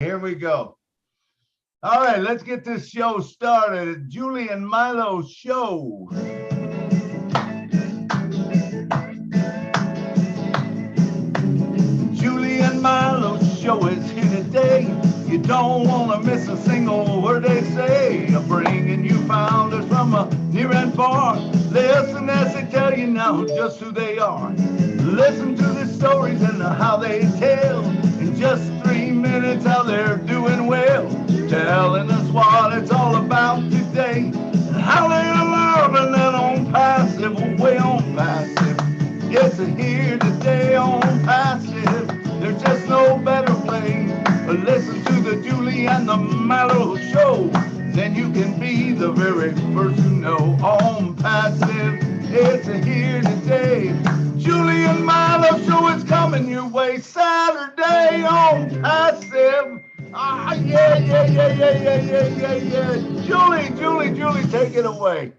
Here we go. All right, let's get this show started. Julie and Milo show. Julie and Milo show is here today. You don't want to miss a single word they say. Bringing you founders from near and far. Listen as they tell you now just who they are. Listen to the stories and how they tell. In just 3 minutes how they're doing well. Telling us what it's all about today. And how they're learning that on passive, way on passive. Yes, they're here today on passive. There's just no better way. Listen to the Julie and the Milo show. Then you can be the very first to know on passive. It's here today. Julie and Milo show is coming your way Saturday on passive. Ah, yeah. Julie, take it away.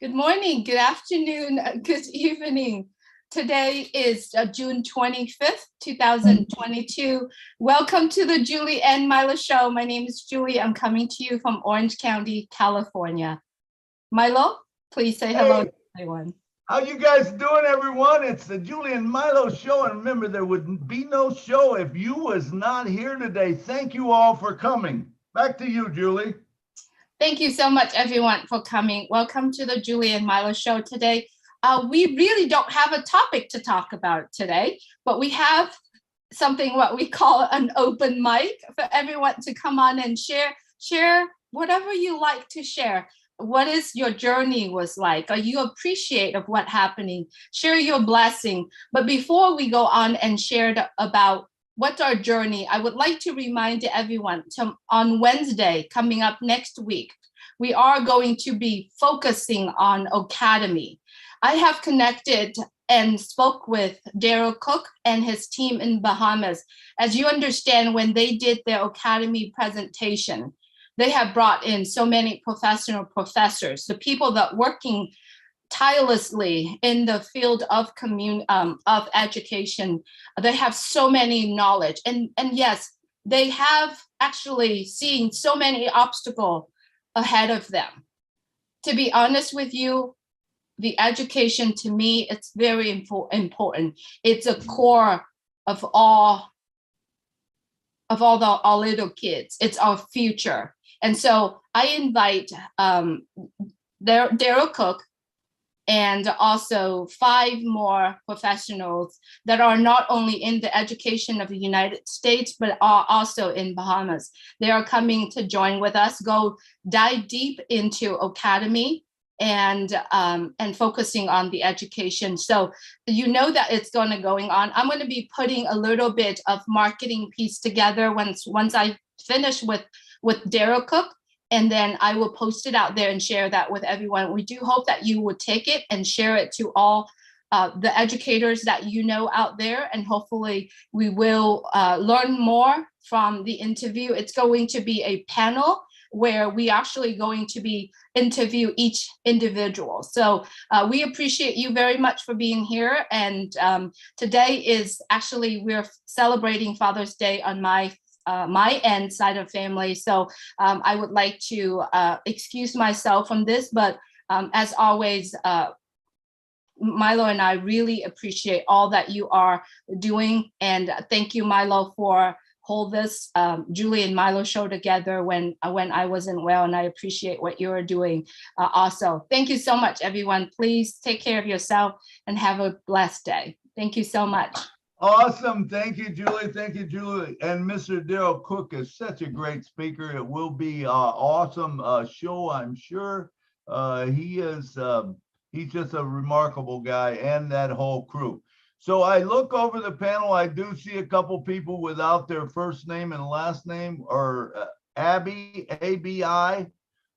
Good morning, good afternoon, good evening. Today is June 25th, 2022. Welcome to the Julie and Milo show. My name is Julie. I'm coming to you from Orange County, California. Milo, please say hello to everyone. How you guys doing, everyone? It's the Julie and Milo show. And remember, there would be no show if you was not here today. Thank you all for coming. Back to you, Julie. Thank you so much, everyone, for coming. Welcome to the Julie and Milo show today. We really don't have a topic to talk about today, but we have something what we call an open mic for everyone to come on and share whatever you like to share. What is your journey was like? Are you appreciate of what happening? Share your blessing. But before we go on and share about what's our journey, I would like to remind everyone on Wednesday, coming up next week, we are going to be focusing on Academy. I have connected and spoke with Daryl Cook and his team in Bahamas. As you understand, when they did their Academy presentation, they have brought in so many professors, the people that working tirelessly in the field of education. They have so many knowledge, and yes, they have actually seen so many obstacles ahead of them. To be honest with you, the education to me, it's very important. It's a core of all our little kids. It's our future. And so I invite Daryl Cook and also 5 more professionals that are not only in the education of the United States, but are also in Bahamas. They are coming to join with us, go dive deep into Academy and focusing on the education. So you know that it's going on. I'm going to be putting a little bit of marketing piece together once I finish with Daryl Cook, and then I will post it out there and share that with everyone. We do hope that you would take it and share it to all the educators that you know out there, and hopefully we will learn more from the interview. It's going to be a panel where we actually going to be interview each individual. So we appreciate you very much for being here. And today is actually, we're celebrating Father's Day on my end side of family. So I would like to excuse myself from this, but as always, Milo and I really appreciate all that you are doing. And thank you, Milo, for hold this Julie and Milo show together when I wasn't well, and I appreciate what you're doing also. Thank you so much, everyone. Please take care of yourself and have a blessed day. Thank you so much. Awesome. Thank you, Julie. Thank you, Julie. And Mr. Daryl Cook is such a great speaker. It will be an awesome show, I'm sure. He's just a remarkable guy, and that whole crew. So I look over the panel. I do see a couple people without their first name and last name, or Abby, ABI.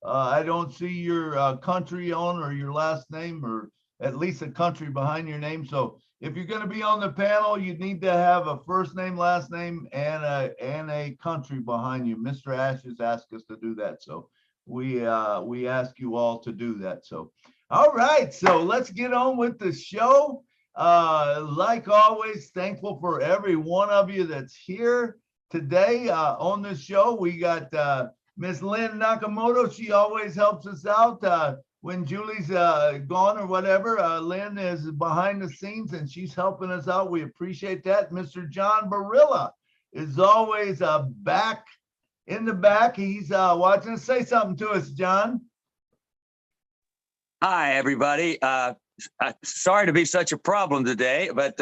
I don't see your country on or your last name, or at least a country behind your name. So if you're going to be on the panel, you need to have a first name, last name, and a country behind you. Mr. Ashes asked us to do that, so we ask you all to do that. So, all right, so let's get on with the show. Like always, thankful for every one of you that's here. today on the show, we got Miss Lynn Nakamoto. She always helps us out when Julie's gone or whatever. Lynn is behind the scenes and she's helping us out. We appreciate that. Mr. John Barilla is always back in the back. He's watching. Say something to us, John. Hi, everybody. Sorry to be such a problem today, but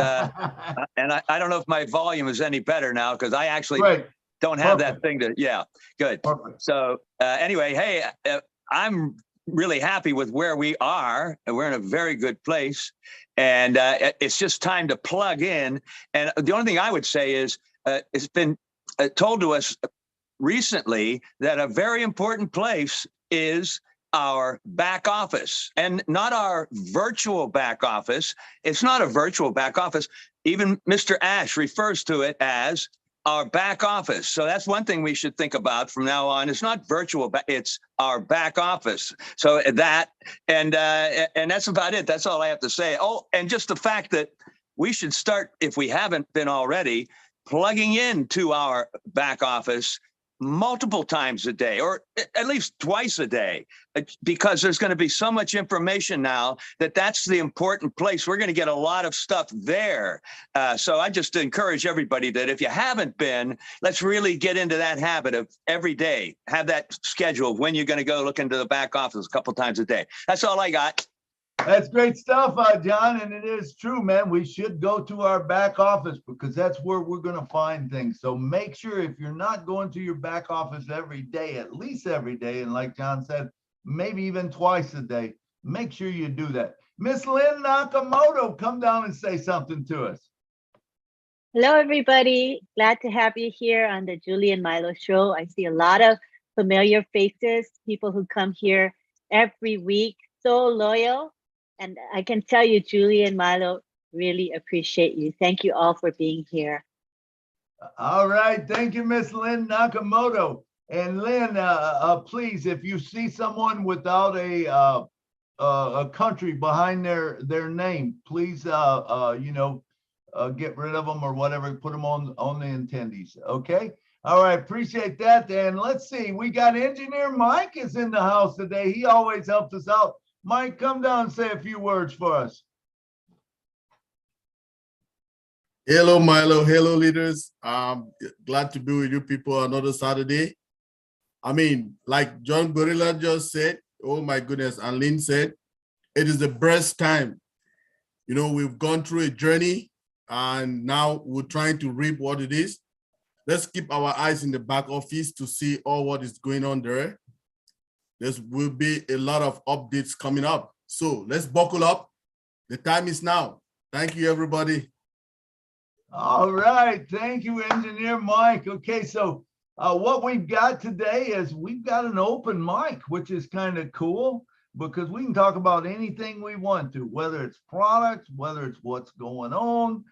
and I don't know if my volume is any better now because I actually don't have that thing to. Yeah, good. Perfect. So anyway, hey, I'm really happy with where we are. We're in a very good place, and it's just time to plug in. And the only thing I would say is it's been told to us recently that a very important place is our back office, and not our virtual back office. It's not a virtual back office. Even Mr. Ash refers to it as our back office. So that's one thing we should think about from now on. It's not virtual, it's our back office. So that, and that's about it. That's all I have to say. Oh, and just the fact that we should start, if we haven't been already, plugging into our back office multiple times a day, or at least twice a day, because there's going to be so much information now that's the important place. We're going to get a lot of stuff there. So I just encourage everybody that if you haven't been, let's really get into that habit of every day, have that schedule of when you're going to go look into the back office a couple times a day. That's all I got. That's great stuff, John, and it is true, man. We should go to our back office because that's where we're going to find things. So make sure if you're not going to your back office every day, at least every day, and like John said, maybe even twice a day, make sure you do that. Miss Lynn Nakamoto, come down and say something to us. Hello, everybody. Glad to have you here on the Julie and Milo show. I see a lot of familiar faces, people who come here every week, so loyal. And I can tell you, Julie and Milo really appreciate you. Thank you all for being here. All right. Thank you, Miss Lynn Nakamoto. And Lynn, please, if you see someone without a country behind their name, please, get rid of them or whatever, put them on the attendees. Okay. All right. Appreciate that. And let's see, we got Engineer Mike is in the house today. He always helps us out. Mike, come down and say a few words for us. Hello, Milo. Hello, leaders. Glad to be with you people another Saturday. I mean, like John Gorilla just said, oh my goodness, and Lynn said, it is the best time. You know, we've gone through a journey and now we're trying to reap what it is. Let's keep our eyes in the back office to see all what is going on there. There will be a lot of updates coming up. So let's buckle up. The time is now. Thank you, everybody. All right. Thank you, Engineer Mike. Okay, so what we've got today is we've got an open mic, which is kind of cool because we can talk about anything we want to, whether it's products, whether it's what's going on,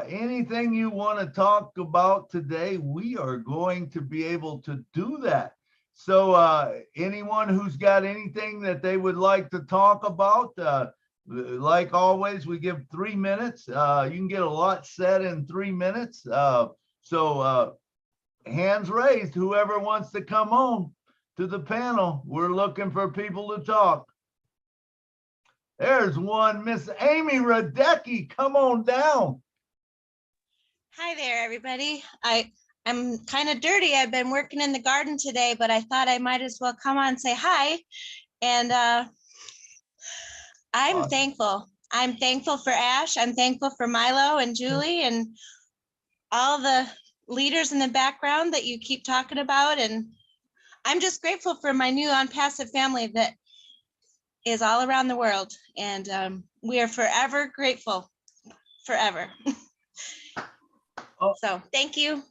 anything you want to talk about today, we are going to be able to do that. So anyone who's got anything that they would like to talk about, like always, we give 3 minutes. You can get a lot said in 3 minutes. So hands raised, whoever wants to come on to the panel. We're looking for people to talk. There's one, Miss Amy Radecki. Come on down. Hi there, everybody. I'm kind of dirty. I've been working in the garden today, but I thought I might as well come on and say hi. And I'm thankful. I'm thankful for Ash. I'm thankful for Milo and Julie and all the leaders in the background that you keep talking about. And I'm just grateful for my new OnPassive family that is all around the world. And we are forever grateful, forever. So thank you.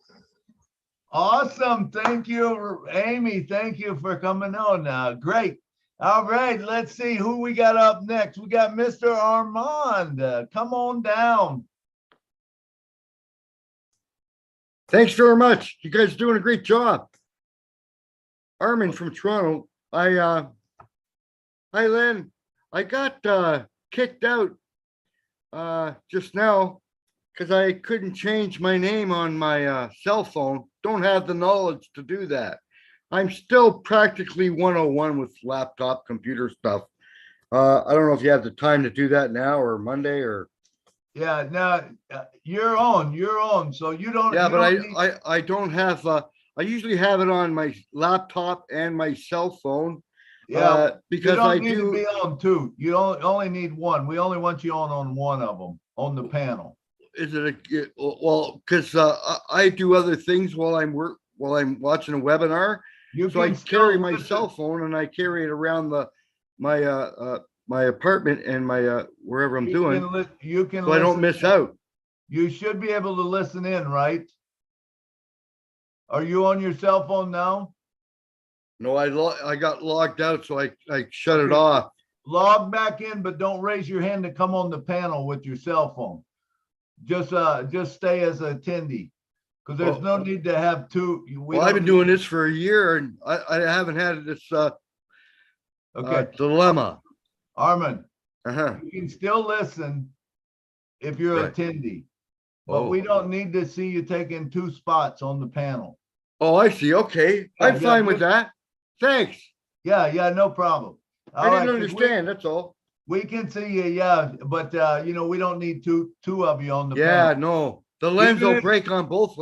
Awesome. Thank you, Amy. Thank you for coming on. Great. All right. Let's see who we got up next. We got Mr. Armand. Come on down. Thanks very much. You guys are doing a great job. Armin from Toronto. Hi, Lynn. I got kicked out just now because I couldn't change my name on my cell phone. Don't have the knowledge to do that. I'm still practically 101 with laptop computer stuff. I don't know if you have the time to do that now or Monday or. Yeah, now you're on. So you don't. Yeah, you but don't need- I don't have, I usually have it on my laptop and my cell phone. Yeah, Because you don't I need to do, be on two. You only need one. We only want you on one of them on the panel. is it well, because I do other things while I'm watching a webinar. You So I can carry still my listen. cell phone and I carry it around my apartment and my wherever I'm doing, You can so I don't listen miss out. You should be able to listen in, right? Are you on your cell phone now? No, I got logged out, so I shut it Okay. off. Log back in, but don't raise your hand to come on the panel with your cell phone. Just stay as an attendee, because there's no need to have two. Well, I've been doing this for a year and I haven't had this Okay, dilemma. Armin, Uh-huh. you can still listen if you're an Right. attendee, but we don't need to see you taking two spots on the panel. Oh, I see. Okay. Yeah, I'm fine with that. Thanks. Yeah, no problem. I didn't understand. That's all. We can see you, yeah, but we don't need two of you on the Yeah, panel. no. The lens Even will if- break on both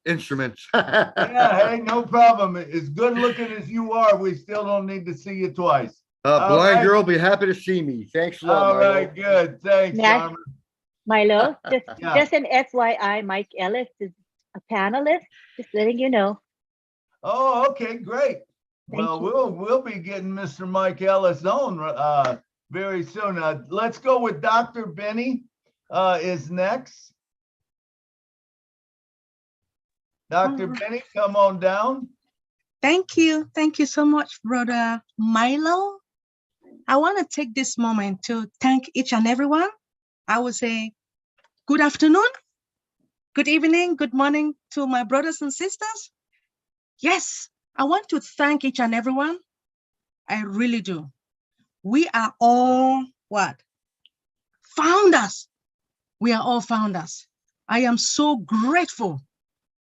instruments. Yeah, hey, no problem. As good looking as you are, we still don't need to see you twice. Blind girl, be happy to see me. Thanks a lot. All Milo. right, good. Thanks, Matt? Armin. Milo, Yeah. just an FYI, Mike Ellis is a panelist, just letting you know. Oh, okay, great. Thank Well, you. we'll be getting Mr. Mike Ellis on very soon. Let's go with Dr. Benny is next. Dr. Benny, come on down. Thank you. Thank you so much, Brother Milo. I want to take this moment to thank each and everyone. I would say good afternoon, good evening, good morning to my brothers and sisters. Yes, I want to thank each and everyone. I really do. We are all what? Founders. We are all founders. I am so grateful.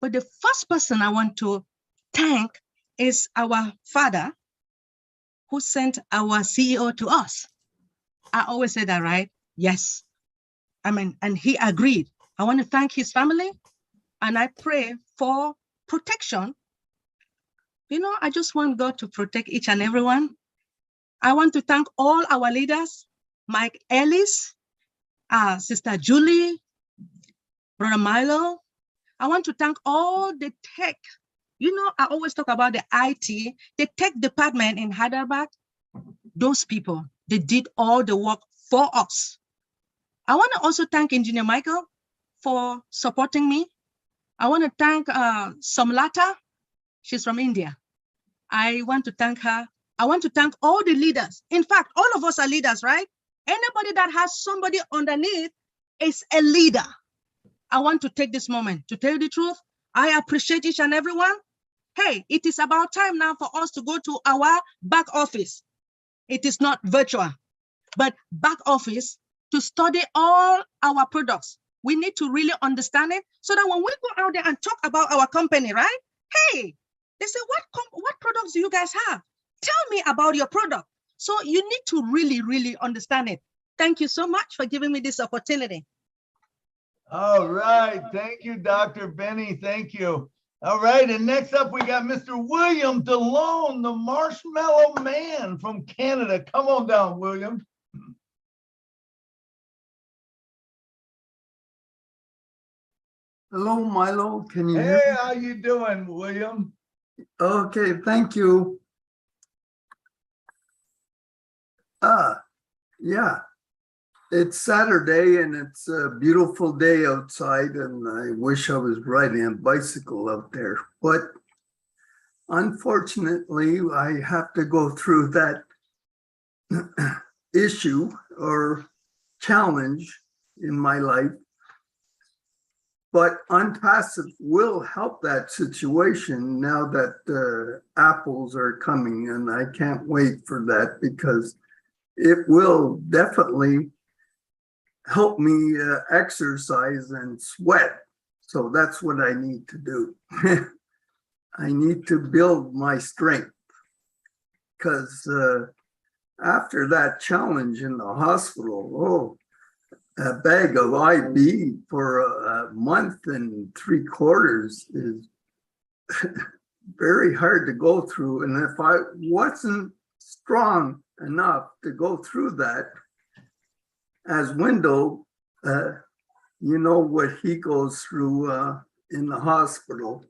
But the first person I want to thank is our father who sent our CEO to us. I always say that, right? Yes. I mean, and he agreed. I want to thank his family and I pray for protection. You know, I just want God to protect each and everyone. I want to thank all our leaders, Mike Ellis, Sister Julie, Brother Milo. I want to thank all the tech. You know, I always talk about the IT, the tech department in Hyderabad. Those people, they did all the work for us. I want to also thank Engineer Michael for supporting me. I want to thank Somlata. She's from India. I want to thank her. I want to thank all the leaders. In fact, all of us are leaders, right? Anybody that has somebody underneath is a leader. I want to take this moment to tell you the truth. I appreciate each and everyone. Hey, it is about time now for us to go to our back office. It is not virtual, but back office to study all our products. We need to really understand it so that when we go out there and talk about our company, right? Hey, they say, what products do you guys have? Tell me about your product. So you need to really, really understand it. Thank you so much for giving me this opportunity. All right. Thank you, Dr. Benny. Thank you. All right. And next up, we got Mr. William DeLone, the Marshmallow Man from Canada. Come on down, William. Hello, Milo. Can you hear Hey, me? how you doing, William? Okay, thank you. Yeah, it's Saturday and it's a beautiful day outside, and I wish I was riding a bicycle out there, but unfortunately, I have to go through that issue or challenge in my life. But Unpassive will help that situation now that apples are coming, and I can't wait for that because it will definitely help me exercise and sweat. So that's what I need to do. I need to build my strength because after that challenge in the hospital, a bag of IB for a month and 3/4 is very hard to go through. And if I wasn't strong enough to go through that, as Window, you know what he goes through in the hospital,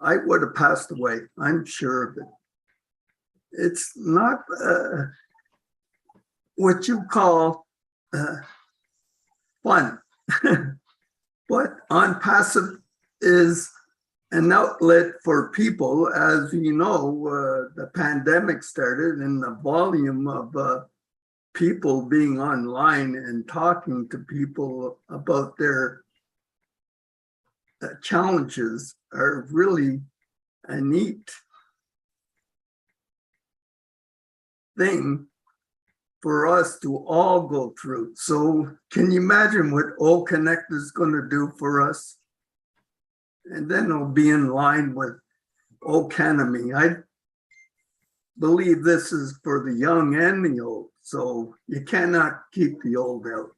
I would have passed away. I'm sure of it. It's not what you call fun, but On Passive is an outlet for people. As you know, the pandemic started and the volume of people being online and talking to people about their challenges are really a neat thing for us to all go through. So can you imagine what O Connect is going to do for us? And then it'll be in line with O Canemy. I believe this is for the young and the old. So you cannot keep the old out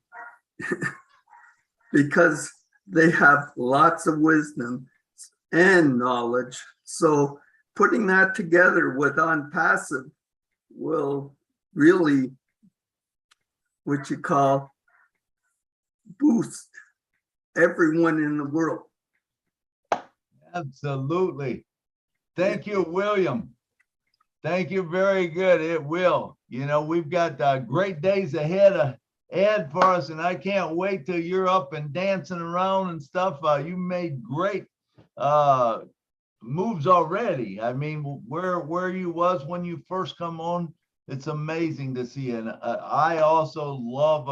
because they have lots of wisdom and knowledge. So putting that together with On Passive will really, what you call, boost everyone in the world. Absolutely. Thank you, William. Thank you. Very good. It will. You know, we've got great days ahead for us, and I can't wait till you're up and dancing around and stuff. You made great moves already. I mean, where you was when you first come on, it's amazing to see. And I also love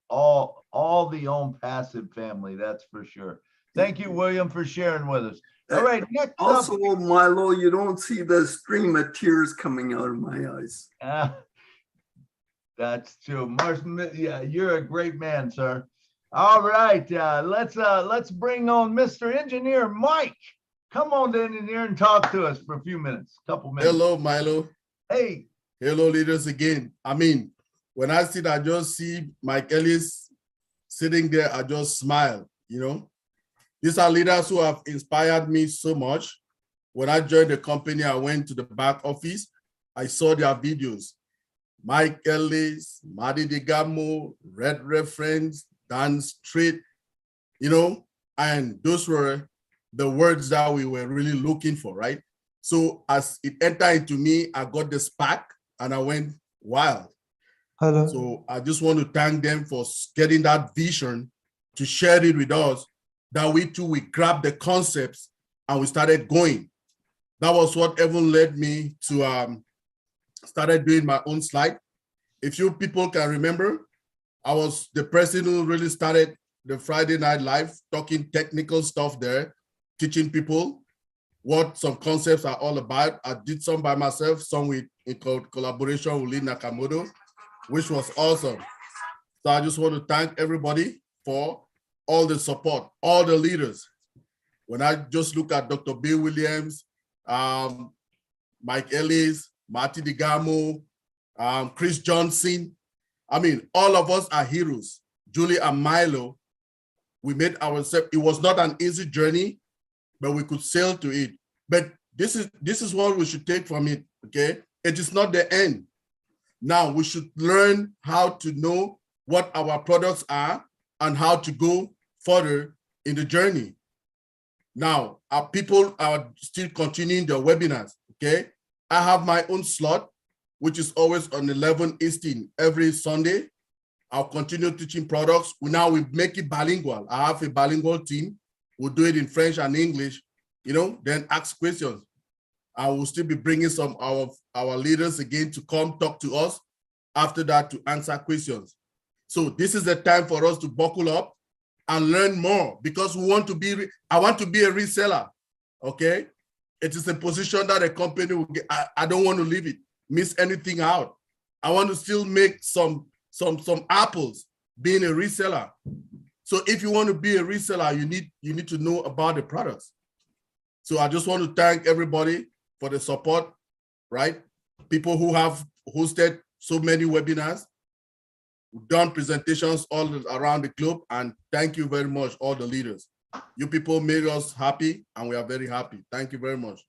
all the On Passive family. That's for sure. Thank you, William, for sharing with us. All right. Next also, up, Milo, you don't see the stream of tears coming out of my eyes. That's true. Martin, yeah, you're a great man, sir. All right. Let's bring on Mr. Engineer Mike. Come on, engineer, and talk to us for a few minutes, couple minutes. Hello, Milo. Hey. Hello, leaders again. I mean, when I just see Mike Ellis sitting there, I just smile, you know. These are leaders who have inspired me so much. When I joined the company, I went to the back office. I saw their videos. Mike Ellis, Madi Digamo, Red Reference, Dan Street, you know, and those were the words that we were really looking for, right? So as it entered into me, I got the spark and I went wild. Hello. So I just want to thank them for getting that vision to share it with us, that we too, we grabbed the concepts and we started going. That was what even led me to started doing my own slide. If you people can remember, I was the person who really started the Friday Night Live, talking technical stuff there, teaching people what some concepts are all about. I did some by myself, some in collaboration with Lee Nakamoto, which was awesome. So I just want to thank everybody for all the support, all the leaders. When I just look at Dr. Bill Williams, Mike Ellis, Marty Digamo, Chris Johnson, I mean, all of us are heroes. Julie and Milo, we made ourselves, it was not an easy journey, but we could sail to it. But this is what we should take from it, okay? It is not the end. Now we should learn how to know what our products are and how to go further in the journey. Now, our people are still continuing their webinars, okay? I have my own slot, which is always on 11 Eastern every Sunday. I'll continue teaching products. We make it bilingual. I have a bilingual team. We'll do it in French and English, you know, then ask questions. I will still be bringing some of our leaders again to come talk to us after that to answer questions. So this is the time for us to buckle up and learn more, because we want to be, I want to be a reseller, okay? It is a position that a company will get. I don't want to leave it, miss anything out. I want to still make some apples being a reseller. So if you want to be a reseller, you need to know about the products. So I just want to thank everybody for the support, right? People who have hosted so many webinars, done presentations all around the globe, and thank you very much, all the leaders. You people made us happy, and we are very happy. Thank you very much.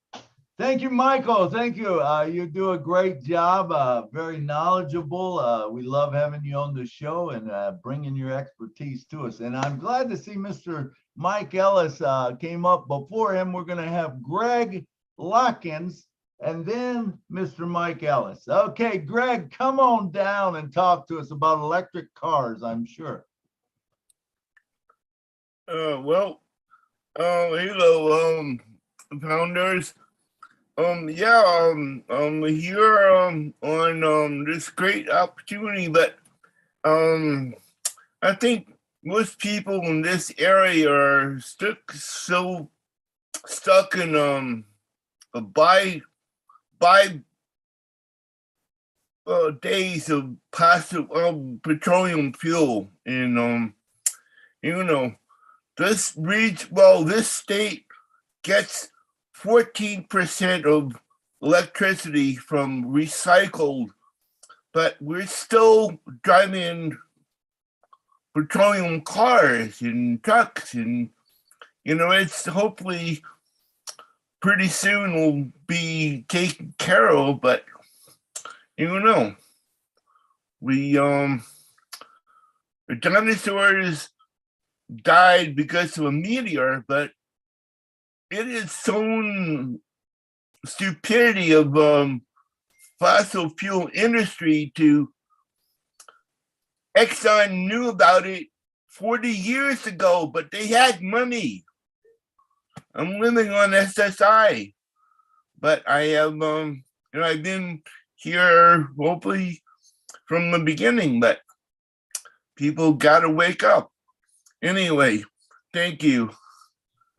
Thank you, Michael. Thank you. You do a great job, very knowledgeable. We love having you on the show and bringing your expertise to us. And I'm glad to see Mr. Mike Ellis came up. Before him, we're going to have Greg Lockins and then Mr. Mike Ellis. Okay, Greg, come on down and talk to us about electric cars, I'm sure. Hello, founders. Here on this great opportunity, but I think most people in this area are stuck in days of passive petroleum fuel, and this state gets 14% of electricity from recycled, but we're still driving petroleum cars and trucks, and it's hopefully pretty soon will be taken care of, but the dinosaurs died because of a meteor, but it is some stupidity of fossil fuel industry to Exxon knew about it 40 years ago, but they had money. I'm living on SSI, but I have I've been here hopefully from the beginning, but people gotta wake up. Anyway, thank you.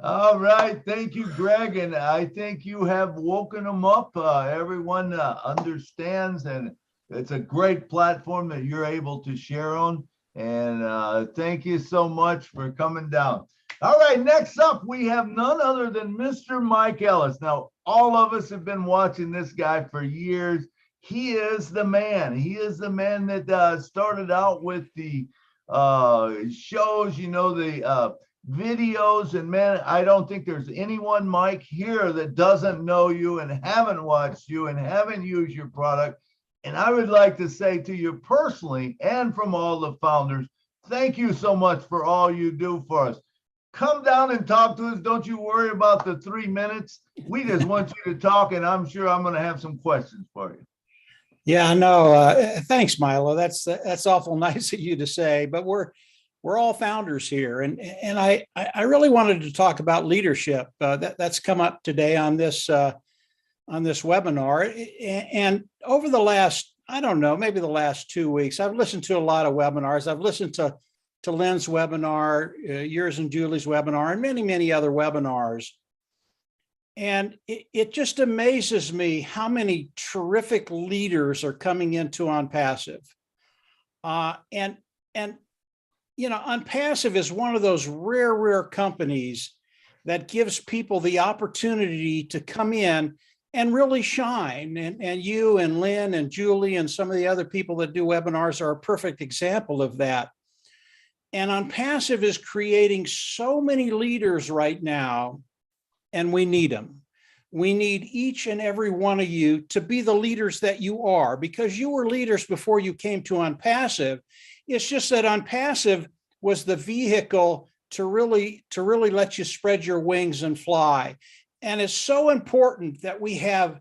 All right, thank you, Greg, and I think you have woken them up. Everyone understands, and it's a great platform that you're able to share on, and thank you so much for coming down. All right, next up, we have none other than Mr. Mike Ellis. Now, all of us have been watching this guy for years. He is the man. He is the man that started out with the shows, the videos, and man, I don't think there's anyone, Mike, here that doesn't know you and haven't watched you and haven't used your product. And I would like to say to you personally and from all the founders, thank you so much for all you do for us. Come down and talk to us. Don't you worry about the 3 minutes. We just want you to talk, and I'm sure I'm going to have some questions for you. Yeah, no, thanks, Milo. That's awful nice of you to say, but we're all founders here, and I really wanted to talk about leadership. That's come up today on this webinar, and over the last, I don't know, maybe the last 2 weeks, I've listened to a lot of webinars. I've listened to Lynn's webinar, yours and Julie's webinar, and many other webinars. And it just amazes me how many terrific leaders are coming into OnPassive. And OnPassive is one of those rare companies that gives people the opportunity to come in and really shine. And you and Lynn and Julie and some of the other people that do webinars are a perfect example of that. And OnPassive is creating so many leaders right now, and we need them. We need each and every one of you to be the leaders that you are, because you were leaders before you came to OnPassive. It's just that OnPassive was the vehicle to really let you spread your wings and fly. And it's so important that we have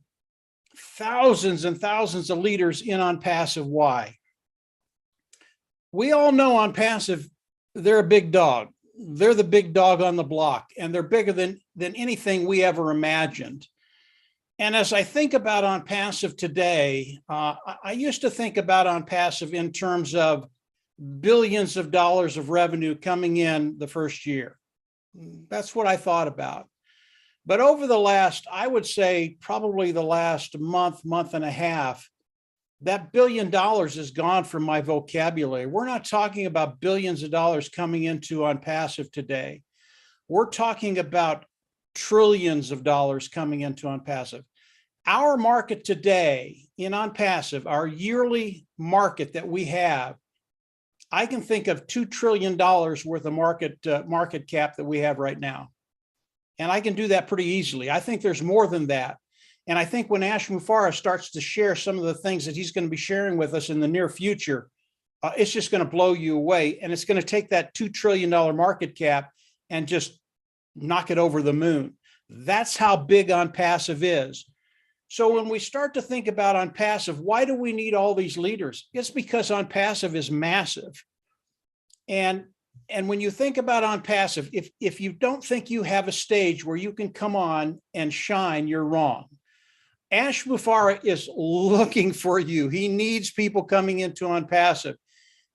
thousands and thousands of leaders in OnPassive. Why? We all know OnPassive, they're a big dog. They're the big dog on the block, and they're bigger than anything we ever imagined. And as I think about OnPassive today, I used to think about OnPassive in terms of billions of dollars of revenue coming in the first year. That's what I thought about. But over the last, I would say probably the last month and a half, that $1 billion is gone from my vocabulary. We're not talking about billions of dollars coming into On Passive today. We're talking about trillions of dollars coming into On Passive. Our market today in On Passive, our yearly market that we have, I can think of $2 trillion worth of market cap that we have right now. And I can do that pretty easily. I think there's more than that. And I think when Ash Mufareh starts to share some of the things that he's going to be sharing with us in the near future, it's just going to blow you away. And it's going to take that $2 trillion market cap and just knock it over the moon. That's how big On Passive is. So when we start to think about On Passive, why do we need all these leaders? It's because On Passive is massive. And when you think about On Passive, if you don't think you have a stage where you can come on and shine, you're wrong. Ash Mufareh is looking for you. He needs people coming into On Passive.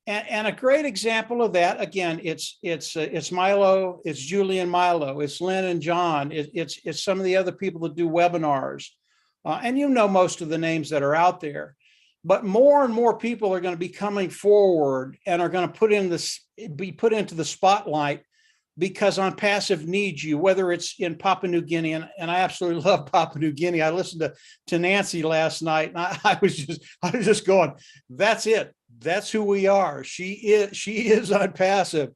And a great example of that, again, it's Milo, it's Julie and Milo, it's Lynn and John, it's some of the other people that do webinars. And you know most of the names that are out there. But more and more people are going to be coming forward and are going to be put into the spotlight because On Passive needs you, whether it's in Papua New Guinea, and I absolutely love Papua New Guinea. I listened to Nancy last night, and I was just going, that's it. That's who we are. She is On Passive.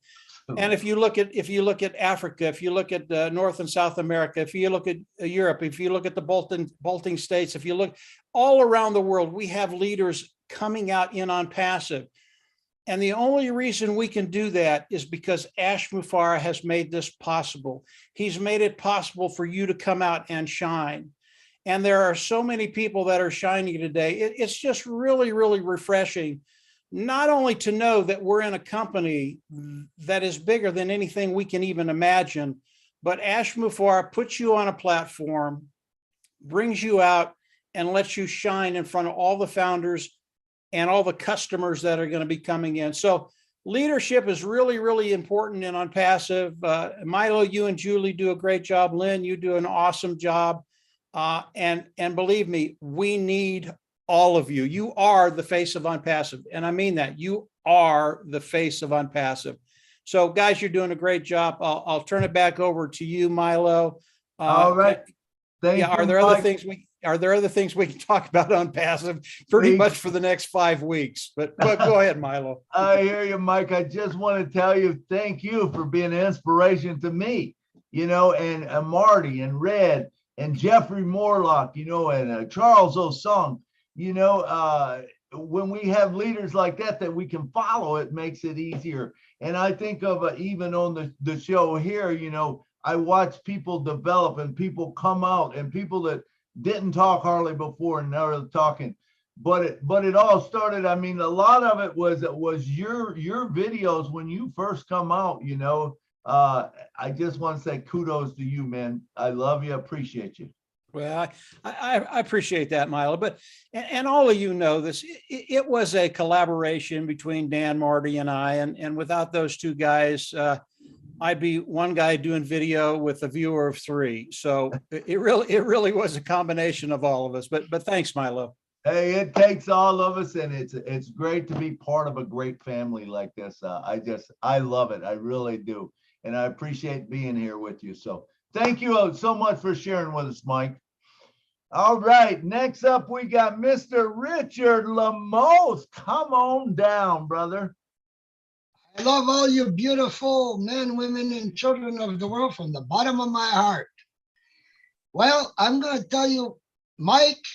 And if you look at Africa, if you look at North and South America, if you look at Europe, if you look at the Baltic states, if you look all around the world, we have leaders coming out in On Passive. And the only reason we can do that is because Ash Mufareh has made this possible. He's made it possible for you to come out and shine. And there are so many people that are shining today. It's just really, really refreshing, not only to know that we're in a company that is bigger than anything we can even imagine, but Ash Mufareh puts you on a platform, brings you out, and lets you shine in front of all the founders and all the customers that are going to be coming in. So leadership is really, really important in On Passive. Milo, you and Julie do a great job. Lynn, you do an awesome job. And believe me, we need all of you. You are the face of On Passive. And I mean that. You are the face of On Passive. So guys, you're doing a great job. I'll turn it back over to you, Milo. All right. Thank you. Are there other things we can talk about On Passive pretty much for the next 5 weeks? But go ahead, Milo. I hear you, Mike. I just want to tell you, thank you for being an inspiration to me, and Marty and Red and Jeffrey Morlock, and Charles Osung, when we have leaders like that we can follow, it makes it easier. And I think of even on the show here, I watch people develop and people come out and people that didn't talk hardly before and now they're talking. But it all started. I mean, a lot of it was your videos when you first come out. I just want to say kudos to you, man. I love you. Appreciate you. Well, I appreciate that, Milo. But and all of you know this. It was a collaboration between Dan, Marty, and I. And without those two guys, I'd be one guy doing video with a viewer of 3. So it really was a combination of all of us. But thanks, Milo. Hey, it takes all of us, and it's great to be part of a great family like this. I love it. I really do, and I appreciate being here with you. So thank you so much for sharing with us, Mike. All right, next up we got Mr. Richard Lamos. Come on down, brother. I love all you beautiful men, women, and children of the world from the bottom of my heart. Well, I'm going to tell you, Mike,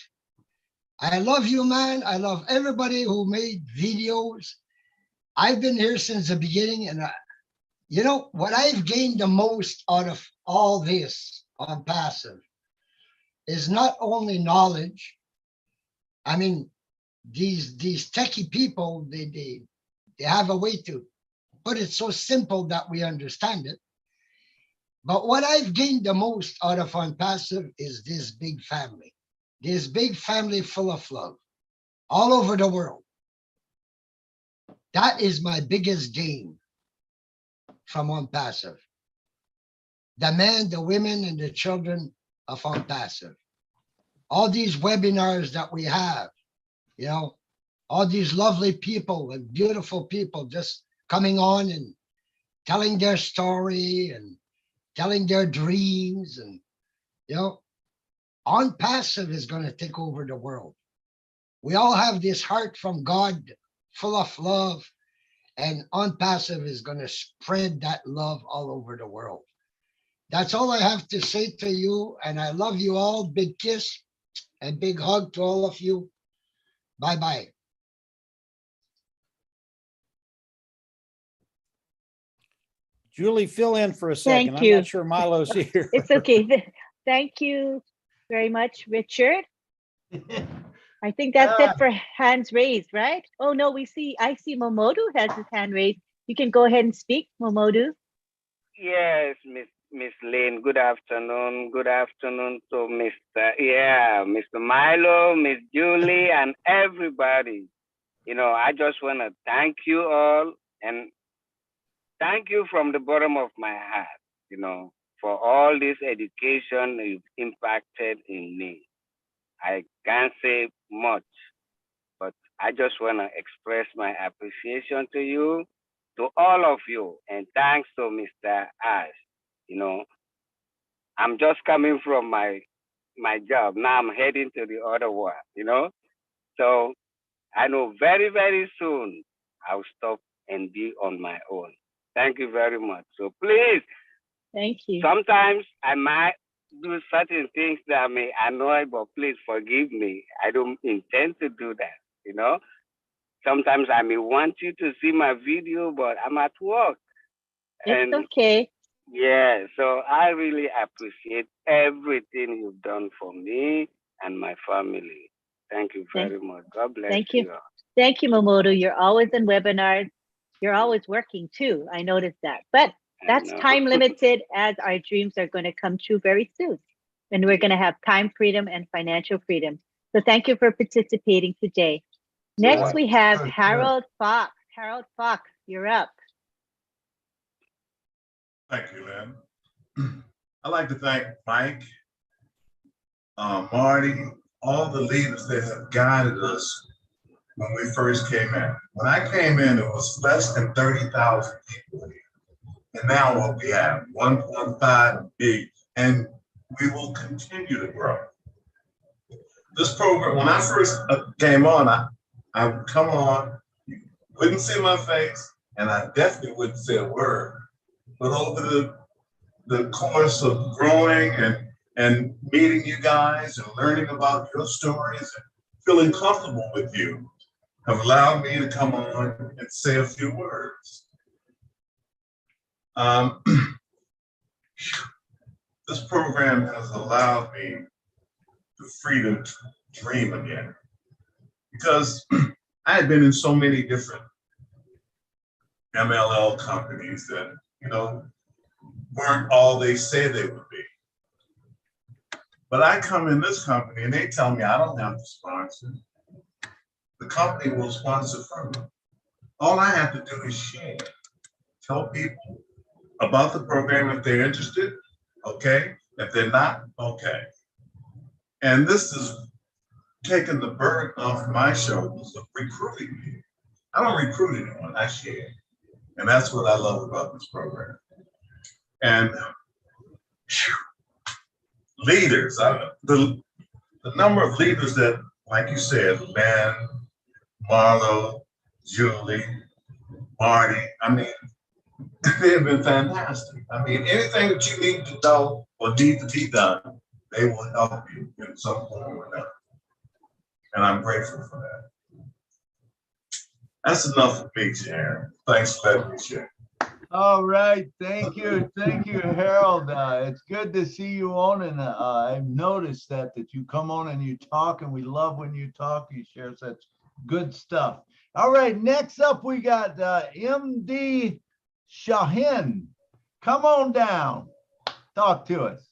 I love you, man. I love everybody who made videos. I've been here since the beginning, and what I've gained the most out of all this On Passive is not only knowledge. I mean, these techie people, they have a way to put it so simple that we understand it. But what I've gained the most out of On Passive is this big family full of love all over the world. That is my biggest gain from On Passive. The men, the women, and the children of On Passive. All these webinars that we have, all these lovely people and beautiful people just coming on and telling their story and telling their dreams. And, you know, On Passive is going to take over the world. We all have this heart from God full of love, and On Passive is going to spread that love all over the world. That's all I have to say to you. And I love you all. Big kiss and big hug to all of you. Bye-bye. Julie, fill in for a second. Thank I'm you. not sure Milo's here. It's okay. Thank you very much, Richard. I think that's it for hands raised, right? Oh no, I see Momodu has his hand raised. You can go ahead and speak, Momodu. Yes, Miss Lynn. Good afternoon. Good afternoon to Mr. Milo, Miss Julie, and everybody. You know, I just want to thank you all and thank you from the bottom of my heart, you know, for all this education you've impacted in me. I can't say much, but I just want to express my appreciation to you, to all of you, and thanks to Mr. Ash. You know, I'm just coming from my job. Now I'm heading to the other one, you know. So I know very, very soon I'll stop and be on my own. Thank you very much. So please, thank you. Sometimes I might do certain things that may annoy, but please forgive me. I don't intend to do that, you know. Sometimes I may want you to see my video, but I'm at work. It's okay. Yeah, so I really appreciate everything you've done for me and my family. Thank you very much. God bless you. Thank you, Momodu. You're always in webinars. You're always working too. I noticed that. But that's time limited, as our dreams are going to come true very soon. And we're going to have time freedom and financial freedom. So thank you for participating today. Next, we have Harold Fox. Harold Fox, you're up. Thank you, Lynn. I'd like to thank Mike, Marty, all the leaders that have guided us when we first came in. When I came in, it was less than 30,000 people here. And now what we have, 1.5 big, and we will continue to grow. This program, when I first came on, I would come on, you wouldn't see my face, and I definitely wouldn't say a word. But over the course of growing and meeting you guys and learning about your stories and feeling comfortable with you have allowed me to come on and say a few words. This program has allowed me the freedom to dream again, because I had been in so many different MLL companies that, you know, weren't all they say they would be. But I come in this company and they tell me I don't have to sponsor. The company will sponsor for me. All I have to do is share, tell people about the program if they're interested, okay? If they're not, okay. And this is taking the burden off my shoulders of recruiting me. I don't recruit anyone, I share. And that's what I love about this program. And leaders, the number of leaders that, like you said, Ben, Milo, Julie, Marty, I mean, they've been fantastic. I mean, anything that you need to know or need to be done, they will help you in some form or another. And I'm grateful for that. That's enough for me, Sharon. Thanks for letting me share. All right, thank you, Harold. It's good to see you on, and I've noticed that you come on and you talk, and we love when you talk. You share such good stuff. All right, next up we got MD Shahin. Come on down, talk to us.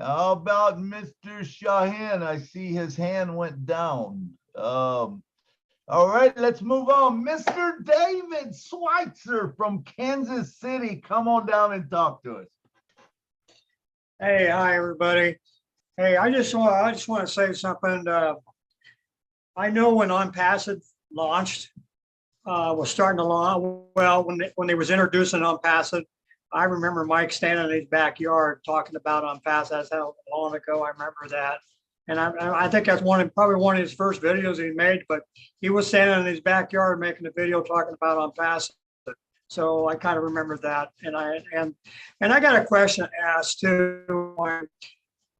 How about Mr. Shahin? I see his hand went down. All right, let's move on. Mr. David Schweitzer from Kansas City, come on down and talk to us. Hey, hi, everybody. Hey, I just want to say something. I know when Unpassed launched, was starting to launch. Well, when they was introducing Unpassed, I remember Mike standing in his backyard talking about Unpassed. That's how long ago I remember that. And I think that's probably one of his first videos he made. But he was standing in his backyard making a video talking about Unpassed. So I kind of remember that. And I got a question asked too.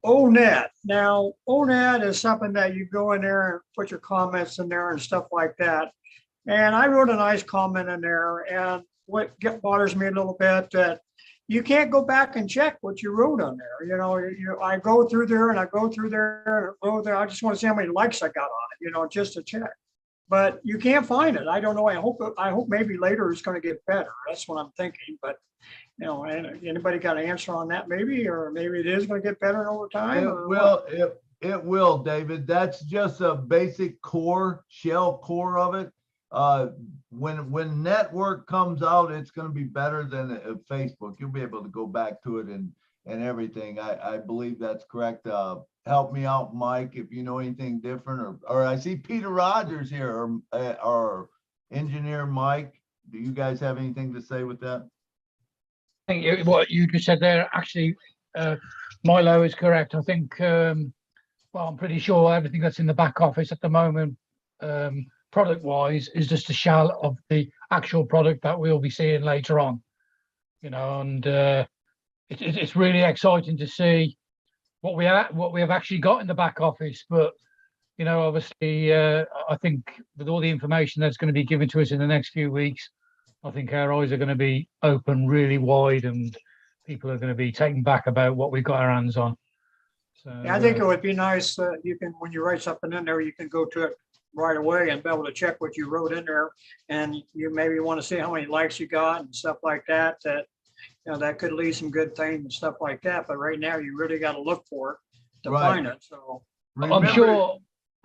ONET. Now, ONET is something that you go in there and put your comments in there and stuff like that. And I wrote a nice comment in there. And what bothers me a little bit that you can't go back and check what you wrote on there. You know, I go through there and I go through there. I just want to see how many likes I got on it, you know, just to check. But you can't find it. I don't know. I hope maybe later it's going to get better. That's what I'm thinking. But you know, anybody got an answer on that maybe, or maybe it is going to get better over time? It will, David. That's just a basic shell core of it. When network comes out, it's going to be better than Facebook. You'll be able to go back to it and everything. I believe that's correct. Help me out, Mike, if you know anything different, or I see Peter Rogers here, or engineer Mike. Do you guys have anything to say with that? I think what you just said there, actually, Milo is correct. I think, well, I'm pretty sure everything that's in the back office at the moment, product-wise, is just a shell of the actual product that we'll be seeing later on. You know, and it's really exciting to see what we have actually got in the back office. But you know, obviously, I think with all the information that's going to be given to us in the next few weeks, I think our eyes are going to be open really wide, and people are going to be taken back about what we've got our hands on. So, yeah, I think it would be nice that you can, when you write something in there, you can go to it right away and be able to check what you wrote in there, and you maybe want to see how many likes you got and stuff like that. That you know, that could lead some good things and stuff like that. But right now, you really got to look for it to find it. So I'm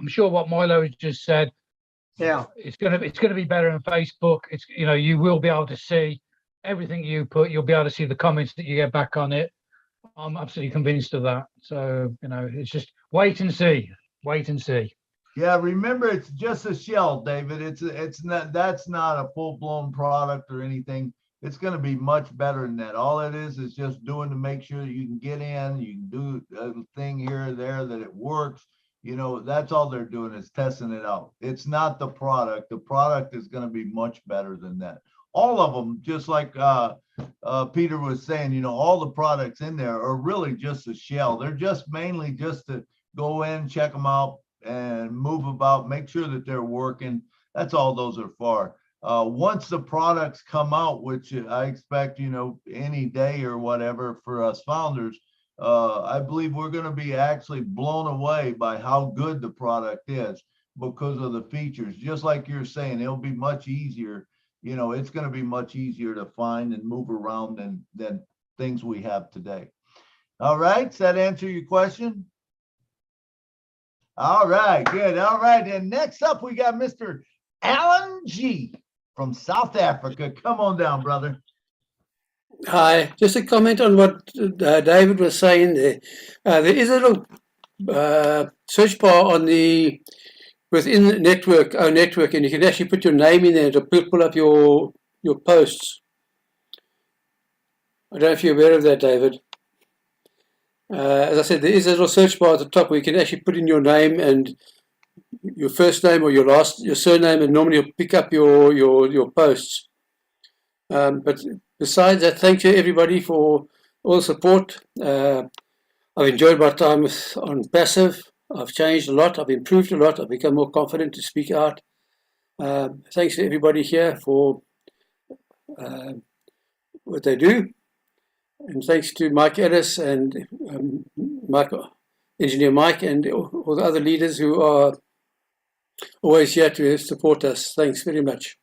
sure what Milo has just said. Yeah, it's gonna be better on Facebook. It's, you know, you will be able to see everything you put. You'll be able to see the comments that you get back on it. I'm absolutely convinced of that. So you know, it's just wait and see. Yeah, remember, it's just a shell, David. It's not, that's not a full-blown product or anything. It's going to be much better than that. All it is just doing to make sure that you can get in, you can do a thing here or there, that it works. You know, that's all they're doing is testing it out. It's not the product. The product is going to be much better than that. All of them, just like Peter was saying, you know, all the products in there are really just a shell. They're just mainly just to go in, check them out, and move about, make sure that they're working. That's all those are for. Once the products come out, which I expect, you know, any day or whatever for us founders, I believe we're going to be actually blown away by how good the product is because of the features. Just like you're saying, it'll be much easier. You know, it's going to be much easier to find and move around than things we have today. All right. Does that answer your question? All right, good. All right. And next up, we got Mr. Alan G from South Africa. Come on down, brother. Hi, just a comment on what David was saying there. There is a little search bar on within the network, our network, and you can actually put your name in there to pull up your posts. I don't know if you're aware of that, David. As I said, there is a little search bar at the top where you can actually put in your name and your first name or your surname, and normally you'll pick up your posts. But besides that, thank you everybody for all the support. I've enjoyed my time on Passive. I've changed a lot. I've improved a lot. I've become more confident to speak out. Thanks to everybody here for what they do. And thanks to Mike Ellis and Engineer Mike, and all the other leaders who are always here to support us. Thanks very much.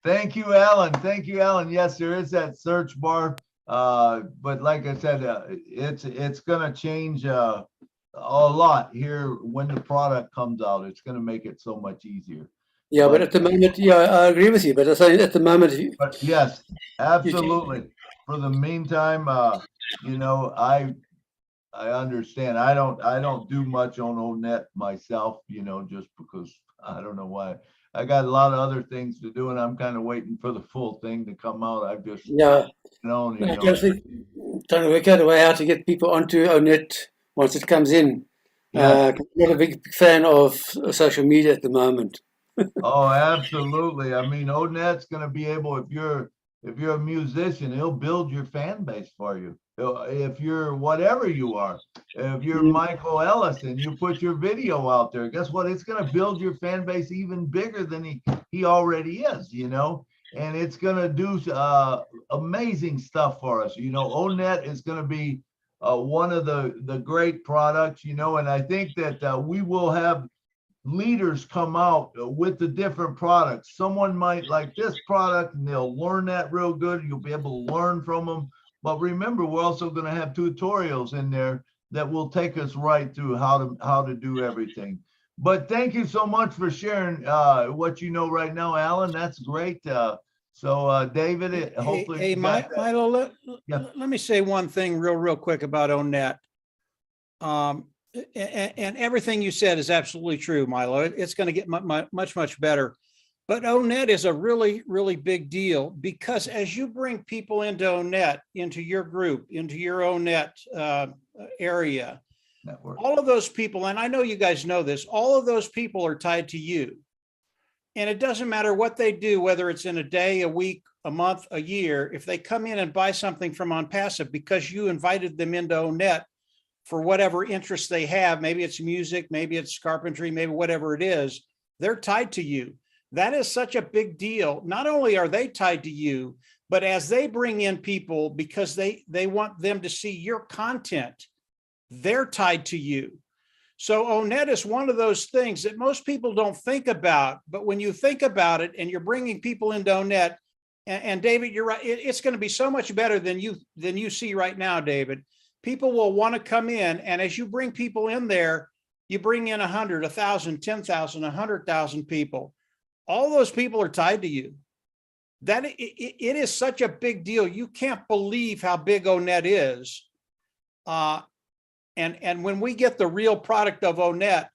Thank you, Alan. Thank you, Alan. Yes, there is that search bar. But like I said, it's going to change a lot here when the product comes out. It's going to make it so much easier. Yeah, but at the moment, yeah, I agree with you. But I say at the moment, but yes, absolutely. For the meantime, you know, I I understand. I don't do much on ONET myself, just because I don't know why. I got a lot of other things to do, and I'm kind of waiting for the full thing to come out. I've just Yeah. known, No, trying to work out a way how to get people onto ONET once it comes in. Yes. I'm not a big fan of social media at the moment. Oh, absolutely. I mean, ONET's going to be able, if you're a musician, he'll build your fan base for you. If you're whatever you are, if you're Michael Ellis and you put your video out there, guess what? It's going to build your fan base even bigger than he already is, and it's going to do amazing stuff for us. ONET is going to be one of the great products, and I think that we will have leaders come out with the different products. Someone might like this product and they'll learn that real good. You'll be able to learn from them. But remember, we're also going to have tutorials in there that will take us right through how to do everything. But thank you so much for sharing what you know right now, Alan. That's great. So David, hopefully. Hey, Milo, let me say one thing real quick about ONET. And everything you said is absolutely true, Milo. It's going to get much better. But ONET is a really, really big deal, because as you bring people into ONET, into your group, into your ONET area, network, all of those people, and I know you guys know this, all of those people are tied to you. And it doesn't matter what they do, whether it's in a day, a week, a month, a year, if they come in and buy something from OnPassive because you invited them into ONET for whatever interest they have, maybe it's music, maybe it's carpentry, maybe whatever it is, they're tied to you. That is such a big deal. Not only are they tied to you, but as they bring in people because they want them to see your content, they're tied to you. So ONET is one of those things that most people don't think about, but when you think about it and you're bringing people into ONET, and David, you're right, it's going to be so much better than you see right now, David. People will want to come in, and as you bring people in there, you bring in 100, 1,000, 10,000, 100,000 people. All those people are tied to you. That it is such a big deal. You can't believe how big ONET is. And when we get the real product of ONET,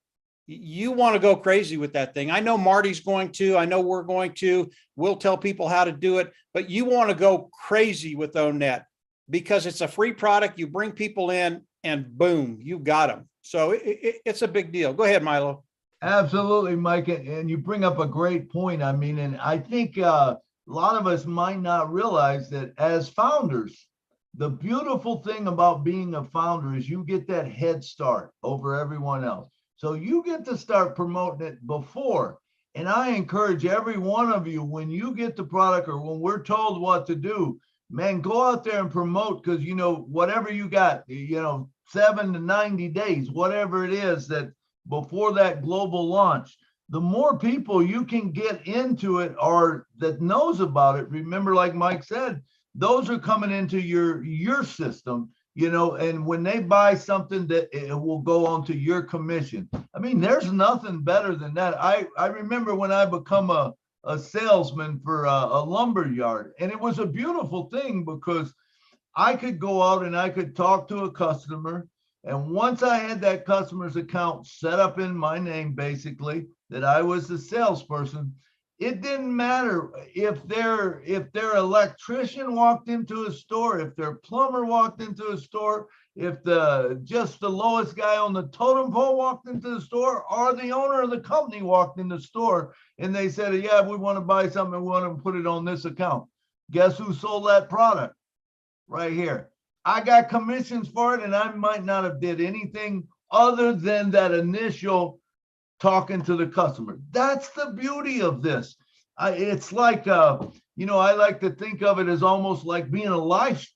you want to go crazy with that thing. I know Marty's going to, I know we're going to, we'll tell people how to do it, but you want to go crazy with ONET because it's a free product. You bring people in and boom, you got them. So it's a big deal. Go ahead, Milo. Absolutely, Mike. And you bring up a great point. I mean, and I think a lot of us might not realize that as founders, the beautiful thing about being a founder is you get that head start over everyone else. So you get to start promoting it before. And I encourage every one of you, when you get the product or when we're told what to do, man, go out there and promote, because, whatever you got, 7 to 90 days, whatever it is that before that global launch, the more people you can get into it or that knows about it. Remember, like Mike said, those are coming into your system, and when they buy something, that it will go onto your commission. I mean, there's nothing better than that. I remember when I become a salesman for a lumber yard, and it was a beautiful thing because I could go out and I could talk to a customer. And once I had that customer's account set up in my name, basically, that I was the salesperson, it didn't matter if their electrician walked into a store, if their plumber walked into a store, if just the lowest guy on the totem pole walked into the store, or the owner of the company walked in the store and they said, yeah, we want to buy something, we want to put it on this account. Guess who sold that product? Right here. I got commissions for it, and I might not have did anything other than that initial talking to the customer. That's the beauty of this. It's like, I like to think of it as almost like being a life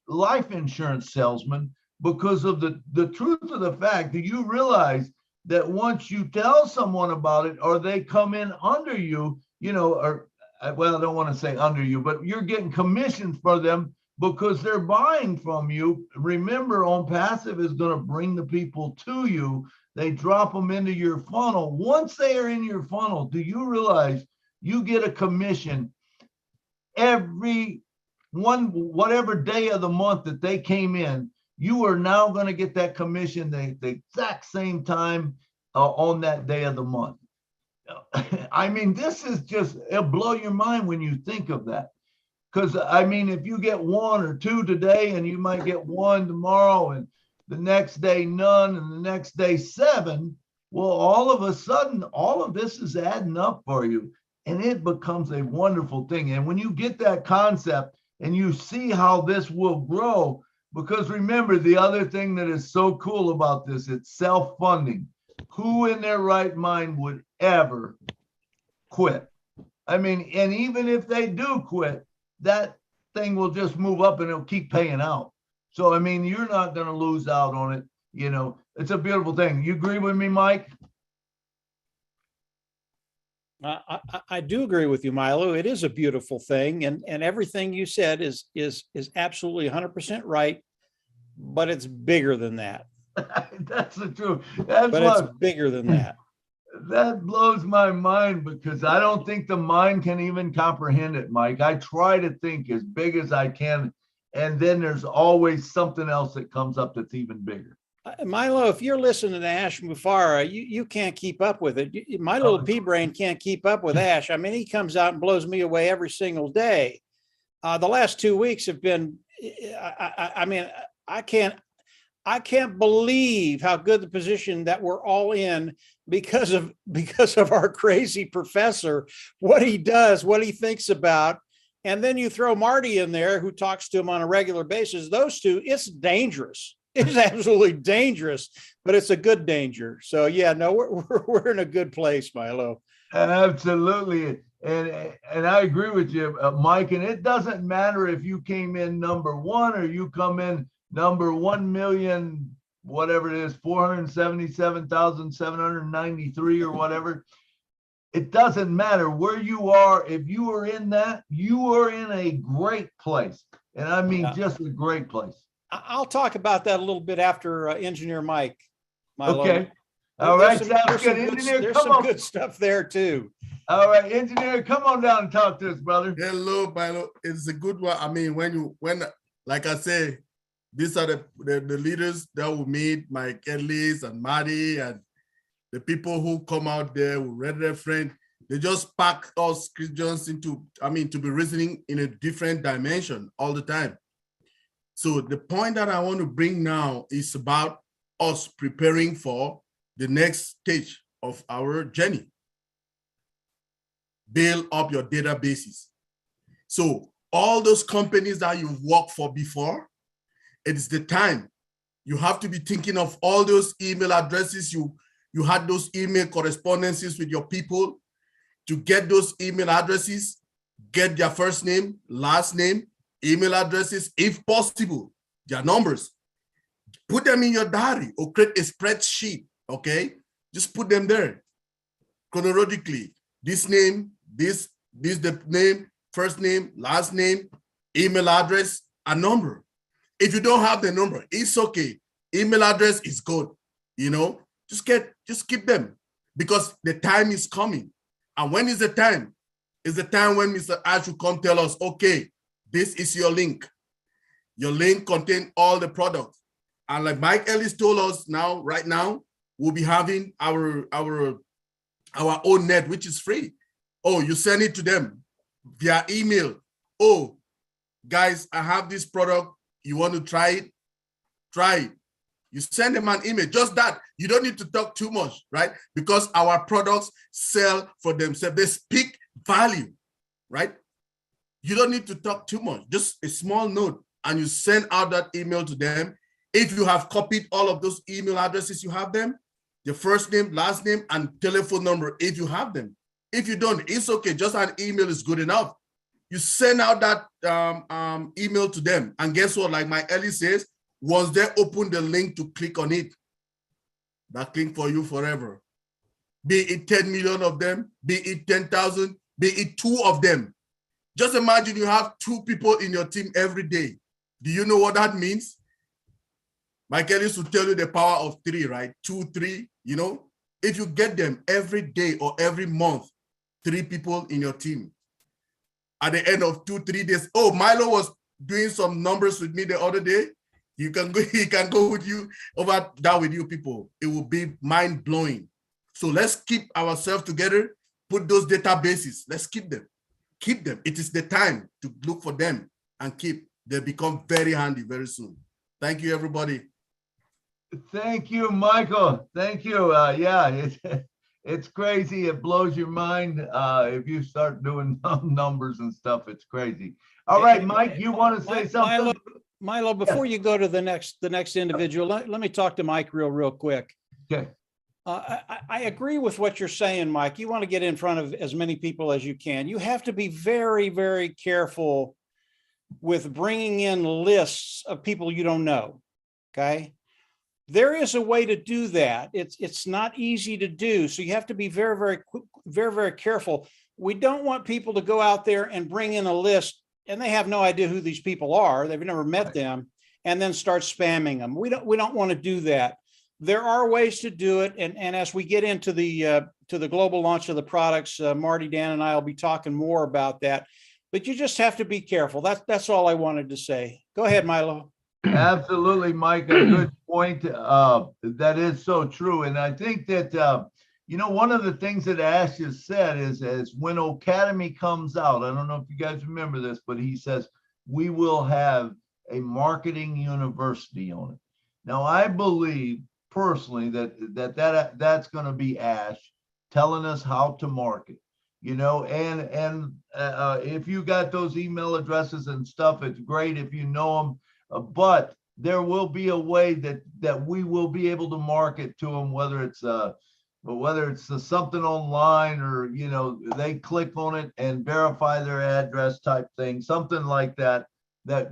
insurance salesman, because of the truth of the fact that you realize that once you tell someone about it, or they come in under you, or, well, I don't want to say under you, but you're getting commissions for them because they're buying from you. Remember, OnPassive is going to bring the people to you. They drop them into your funnel. Once they are in your funnel, do you realize you get a commission every whatever day of the month that they came in? you are now going to get that commission the exact same time on that day of the month. I mean, this is just, it'll blow your mind when you think of that. Because, I mean, if you get 1 or 2 today, and you might get 1 tomorrow, and the next day none, and the next day 7, well, all of a sudden, all of this is adding up for you, and it becomes a wonderful thing. And when you get that concept and you see how this will grow, because remember, the other thing that is so cool about this, it's self-funding. Who in their right mind would ever quit? I mean, and even if they do quit, that thing will just move up and it'll keep paying out. So, I mean, you're not going to lose out on it. You know, it's a beautiful thing. You agree with me, Mike? I do agree with you, Milo. It is a beautiful thing. And everything you said is absolutely 100% right, but it's bigger than that. That's the truth. It's bigger than that. That blows my mind, because I don't think the mind can even comprehend it, Mike. I try to think as big as I can, and then there's always something else that comes up that's even bigger. Milo, if you're listening to Ash Mufara, you can't keep up with it. My little pea brain can't keep up with Ash. I mean, he comes out and blows me away every single day. The last 2 weeks have been, I mean, I can't believe how good the position that we're all in because of our crazy professor, what he does, what he thinks about. And then you throw Marty in there, who talks to him on a regular basis. Those two, it's dangerous. It's absolutely dangerous, but it's a good danger. So yeah, no, we're in a good place, Milo. Absolutely. And I agree with you, Mike, and it doesn't matter if you came in number 1 or you come in number 1 million, whatever it is, 477,793 or whatever. It doesn't matter where you are. If you are in that, you are in a great place. And I mean, just a great place. I'll talk about that a little bit after Engineer Mike. Milo. Okay. All right. There's some good stuff there too. All right, Engineer, come on down and talk to us, brother. Hello, Milo. It's a good one. I mean, when like I say, these are the leaders that will meet, Mike Ellis and Marty, and the people who come out there who read their friend. They just pack us Christians into, I mean, to be reasoning in a different dimension all the time. So the point that I want to bring now is about us preparing for the next stage of our journey. Build up your databases. So all those companies that you've worked for before, it's the time. You have to be thinking of all those email addresses. You had those email correspondences with your people. To get those email addresses, get their first name, last name, email addresses, if possible, their numbers. Put them in your diary or create a spreadsheet, okay? Just put them there chronologically. This name, this the name, first name, last name, email address, a number. If you don't have the number, it's okay. Email address is good, you know? Just keep them, because the time is coming. And when is the time? It's the time when Mr. Ash will come tell us, okay, this is your link. Your link contains all the products. And like Mike Ellis told us now, right now, we'll be having our own net, which is free. Oh, you send it to them via email. Oh, guys, I have this product. You want to try it? Try it. You send them an email, just that. You don't need to talk too much, right? Because our products sell for themselves. They speak value, right? You don't need to talk too much, just a small note, and you send out that email to them. If you have copied all of those email addresses, you have them, the first name, last name, and telephone number, if you have them. If you don't, it's okay. Just an email is good enough. You send out that email to them. And guess what? Like my Ellie says, once they open the link to click on it, that link for you forever. Be it 10 million of them, be it 10,000, be it 2 of them. Just imagine you have 2 people in your team every day. Do you know what that means? Mike Ellis will tell you the power of 3, right? 2, 3, you know? If you get them every day or every month, 3 people in your team. At the end of 2, 3 days, oh, Milo was doing some numbers with me the other day. he can go with you over that with you people. It will be mind blowing. So let's keep ourselves together. Put those databases. Let's keep them. Keep them. It is the time to look for them and keep. They become very handy very soon. Thank you, everybody. Thank you, Michael. Thank you. Yeah, it's crazy. It blows your mind if you start doing numbers and stuff. It's crazy. All right, Mike, you want to say something? Milo, before you go to the next individual, let me talk to Mike real quick. Okay. I agree with what you're saying, Mike. You want to get in front of as many people as you can. You have to be very, very careful with bringing in lists of people you don't know. Okay. There is a way to do that. It's not easy to do. So you have to be very, very careful. We don't want people to go out there and bring in a list and they have no idea who these people are. They've never met them and then start spamming them. We don't want to do that. There are ways to do it. And as we get into the global launch of the products, Marty, Dan, and I will be talking more about that. But you just have to be careful. That's all I wanted to say. Go ahead, Milo. Absolutely, Mike. A good point. That is so true. And I think that, one of the things that Ash has said is when Academy comes out, I don't know if you guys remember this, but he says, we will have a marketing university on it. Now, I believe personally that's going to be Ash telling us how to market. And if you got those email addresses and stuff, it's great if you know them. But there will be a way that we will be able to market to them, whether it's something online or they click on it and verify their address type thing, something like that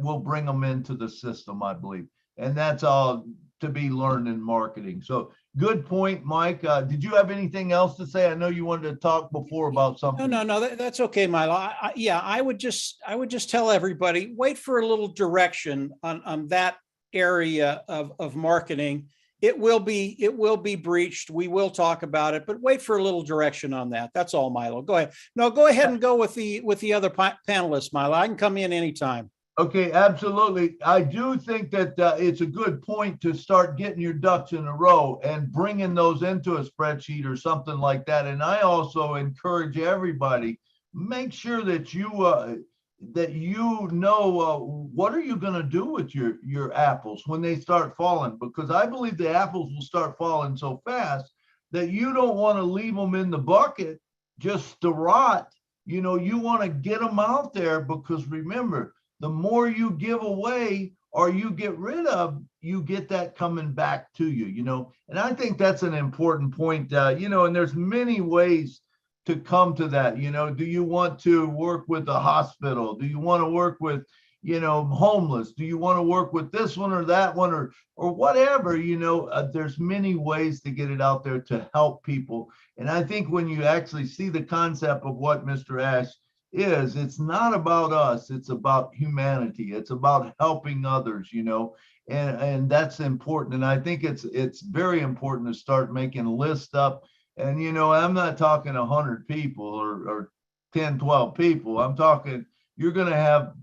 will bring them into the system, I believe. And that's all to be learned in marketing. So good point, Mike. Did you have anything else to say? I know you wanted to talk before about something. No, that's okay, Milo. I would just tell everybody, wait for a little direction on that area of marketing. It will be breached. We will talk about it, but wait for a little direction on that. That's all, Milo. Go ahead. No, go ahead and go with the other panelists, Milo. I can come in anytime. Okay, absolutely. I do think that it's a good point to start getting your ducks in a row and bringing those into a spreadsheet or something like that. And I also encourage everybody, make sure that you know what are you going to do with your apples when they start falling, because I believe the apples will start falling so fast that you don't want to leave them in the bucket just to rot. You want to get them out there, because remember, the more you give away or you get rid of, you get that coming back to you, and I think that's an important point, and there's many ways to come to that. Do you want to work with a hospital? Do you want to work with, homeless? Do you want to work with this one or that one or whatever? There's many ways to get it out there to help people. And I think when you actually see the concept of what Mr. Ash is, it's not about us, it's about humanity, it's about helping others, and that's important. And I think it's very important to start making a list up. And I'm not talking 100 people or 10, 12 people. I'm talking you're going to have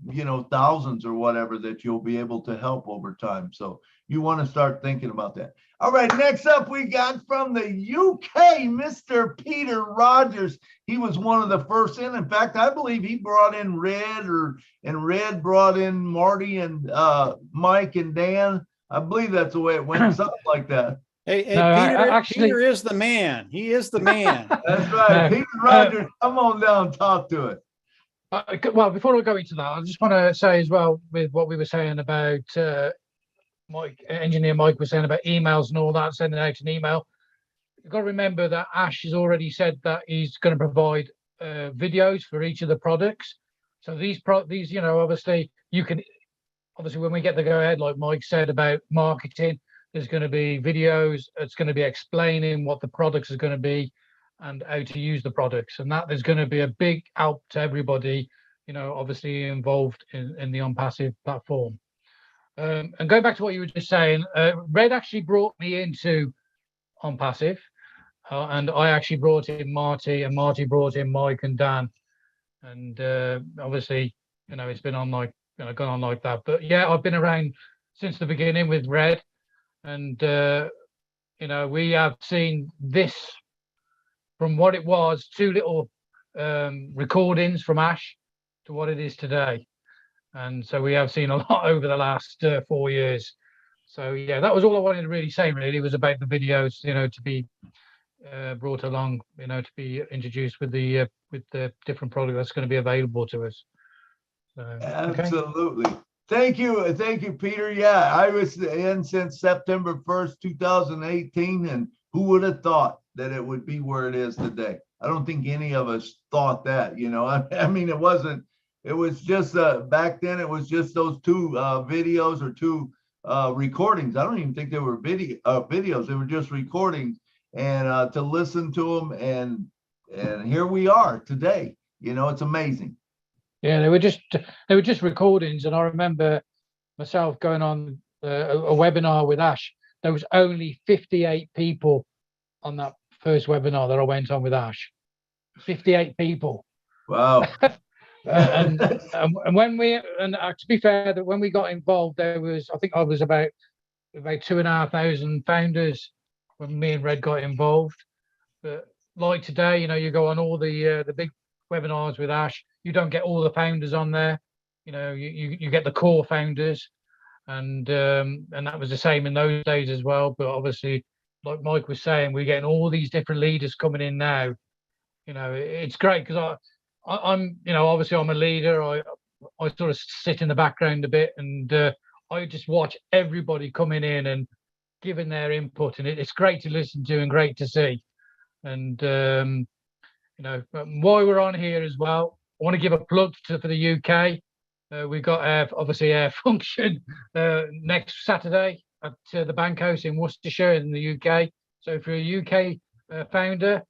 thousands or whatever that you'll be able to help over time. So you want to start thinking about that. All right, next up we got from the UK, Mr. Peter Rogers. He was one of the first in. In fact, I believe he brought in Red, and Red brought in Marty and Mike and Dan. I believe that's the way it went, something like that. Hey, no, Peter is the man. He is the man. That's right. No, Peter Rogers, come on down, talk to it. Well, before we go into that, I just want to say as well, with what we were saying about engineer Mike was saying about emails and all that, sending out an email. You've got to remember that Ash has already said that he's going to provide videos for each of the products. So these obviously when we get the go ahead, like Mike said about marketing, there's going to be videos. It's going to be explaining what the products are going to be and how to use the products. And that is going to be a big help to everybody, obviously involved in the OnPassive platform. And going back to what you were just saying, Red actually brought me into OnPassive, and I actually brought in Marty, and Marty brought in Mike and Dan. And obviously, it's been on gone on like that. But yeah, I've been around since the beginning with Red. And, you know, we have seen this from what it was, 2 little recordings from Ash to what it is today. And so we have seen a lot over the last 4 years. So yeah, that was all I wanted to really say. Really, was about the videos, you know, to be brought along, you know, to be introduced with the different product that's going to be available to us. So, absolutely. Okay. Thank you, Peter. Yeah, I was in since September 1st, 2018, and who would have thought that it would be where it is today? I don't think any of us thought that. You know, I mean, it wasn't. It was just back then. It was just those 2 videos or 2 recordings. I don't even think they were videos. They were just recordings, and to listen to them, and here we are today. You know, it's amazing. Yeah, they were just recordings, and I remember myself going on a webinar with Ash. There was only 58 people on that first webinar that I went on with Ash. 58 people. Wow. And when to be fair, that when we got involved, there was, I think I was about 2,500 founders when me and Red got involved. But like today, you know, you go on all the big webinars with Ash, you don't get all the founders on there. You know, you get the core founders, and that was the same in those days as well. But obviously, like Mike was saying, we're getting all these different leaders coming in now. You know, it's great because I'm, you know, obviously I'm a leader. I sort of sit in the background a bit, and I just watch everybody coming in and giving their input, and it's great to listen to and great to see. And you know, while we're on here as well, I want to give a plug for the UK. We've got obviously our function next Saturday at the Bank House in Worcestershire in the UK. So if you're a UK founder,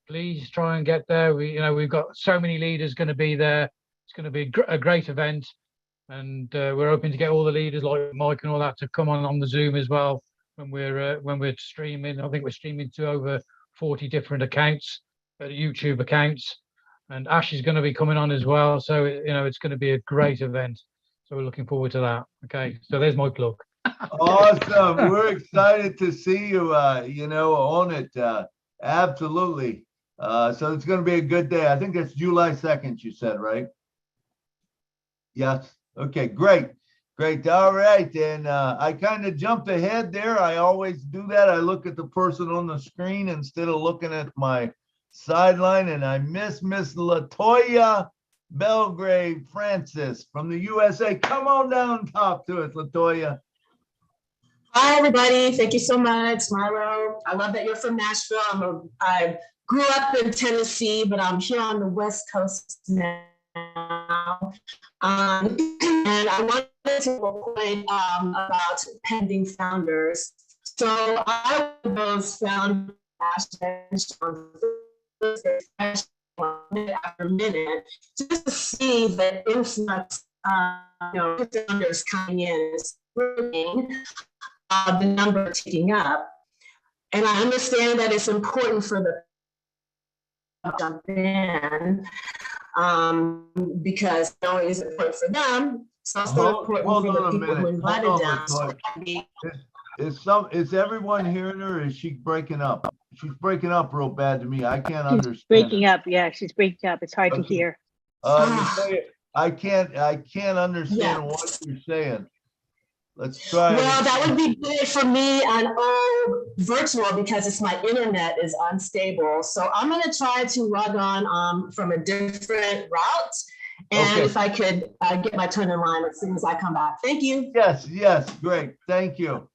please try and get there. We've got so many leaders going to be there. It's going to be a great event, and we're hoping to get all the leaders like Mike and all that to come on the Zoom as well when we're streaming. I think we're streaming to over 40 different accounts, YouTube accounts, and Ash is going to be coming on as well. So you know, it's going to be a great event. So we're looking forward to that. Okay, so there's my plug. Awesome. We're excited to see you. You know, on it. Absolutely. So it's going to be a good day. I think that's July 2nd, you said, right? Yes. Okay, great. All right. And I kind of jumped ahead there. I always do that. I look at the person on the screen instead of looking at my sideline, and I miss Latoya Belgrave Francis from the USA. Come on down top to it, Latoya. Hi, everybody. Thank you so much, Milo. I love that you're from Nashville. I grew up in Tennessee, but I'm here on the West Coast now. And I wanted to point about pending founders. So I was found after minute just to see the influx of founders coming in is growing. The number ticking up, and I understand that it's important for the jump in because not only is it important for them, it's also important for the people who invited them. So is everyone hearing her? Or is she breaking up? She's breaking up real bad to me. I can't understand. Breaking up. Yeah, she's breaking up. It's hard to hear. I can't understand what you're saying. Let's try. Well, that would be good for me on all virtual because my internet is unstable. So I'm going to try to log on from a different route. And if I could get my turn in line as soon as I come back. Thank you. Yes, great. Thank you.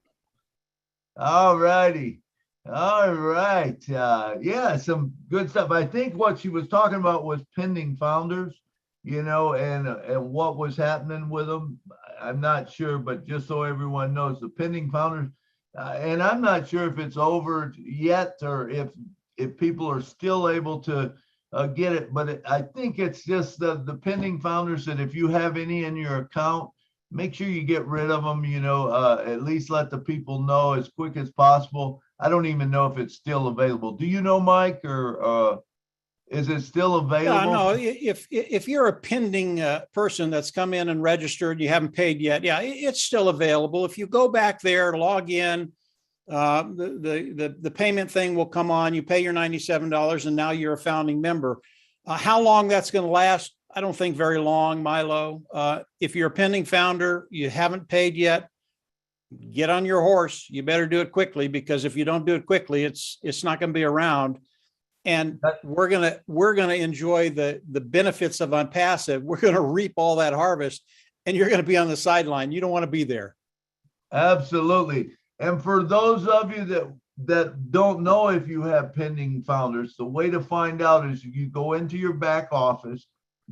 All righty. All right. Yeah, some good stuff. I think what she was talking about was pending founders, you know, and what was happening with them. I'm not sure, but just so everyone knows, the pending founders, and I'm not sure if it's over yet or if people are still able to get it, but I think it's just the pending founders that if you have any in your account, make sure you get rid of them, you know, at least let the people know as quick as possible. I don't even know if it's still available. Do you know, Mike, or Is it still available? Yeah, no, if you're a pending person that's come in and registered, you haven't paid yet, yeah, it's still available. If you go back there, log in, the payment thing will come on, you pay your $97 and now you're a founding member. How long that's going to last, I don't think very long, Milo. If you're a pending founder, you haven't paid yet, get on your horse. You better do it quickly, because if you don't do it quickly, it's not going to be around. And we're gonna enjoy the benefits of Unpassive. We're gonna reap all that harvest, and you're gonna be on the sideline. You don't want to be there. Absolutely. And for those of you that don't know if you have pending founders, the way to find out is you go into your back office,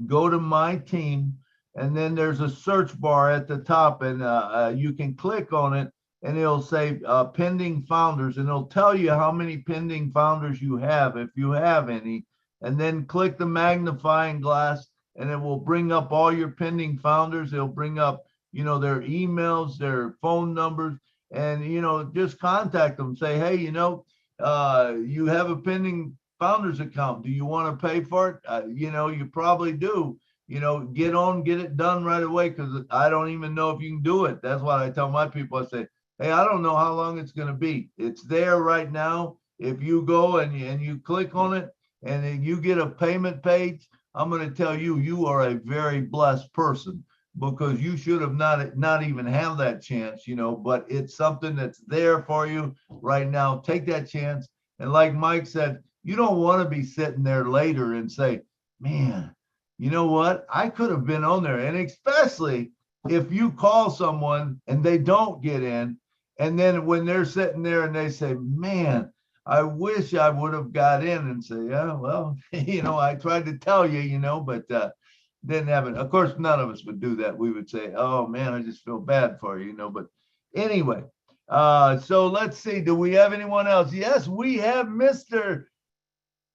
go to My Team, and then there's a search bar at the top, and you can click on it, and it'll say pending founders, and it'll tell you how many pending founders you have, if you have any, and then click the magnifying glass, and it will bring up all your pending founders. It'll bring up, their emails, their phone numbers, and, just contact them. Say, hey, you have a pending founders account. Do you want to pay for it? You probably do. Get it done right away, because I don't even know if you can do it. That's what I tell my people. I say, hey, I don't know how long it's going to be. It's there right now. If you go and you click on it and then you get a payment page, I'm going to tell you, you are a very blessed person, because you should have not even have that chance, but it's something that's there for you right now. Take that chance. And like Mike said, you don't want to be sitting there later and say, man, you know what? I could have been on there. And especially if you call someone and they don't get in, and then when they're sitting there and they say, man, I wish I would have got in, and say, yeah, well, I tried to tell you, but didn't have it. Of course, none of us would do that. We would say, oh man, I just feel bad for you, but anyway, so let's see. Do we have anyone else? Yes, we have Mr.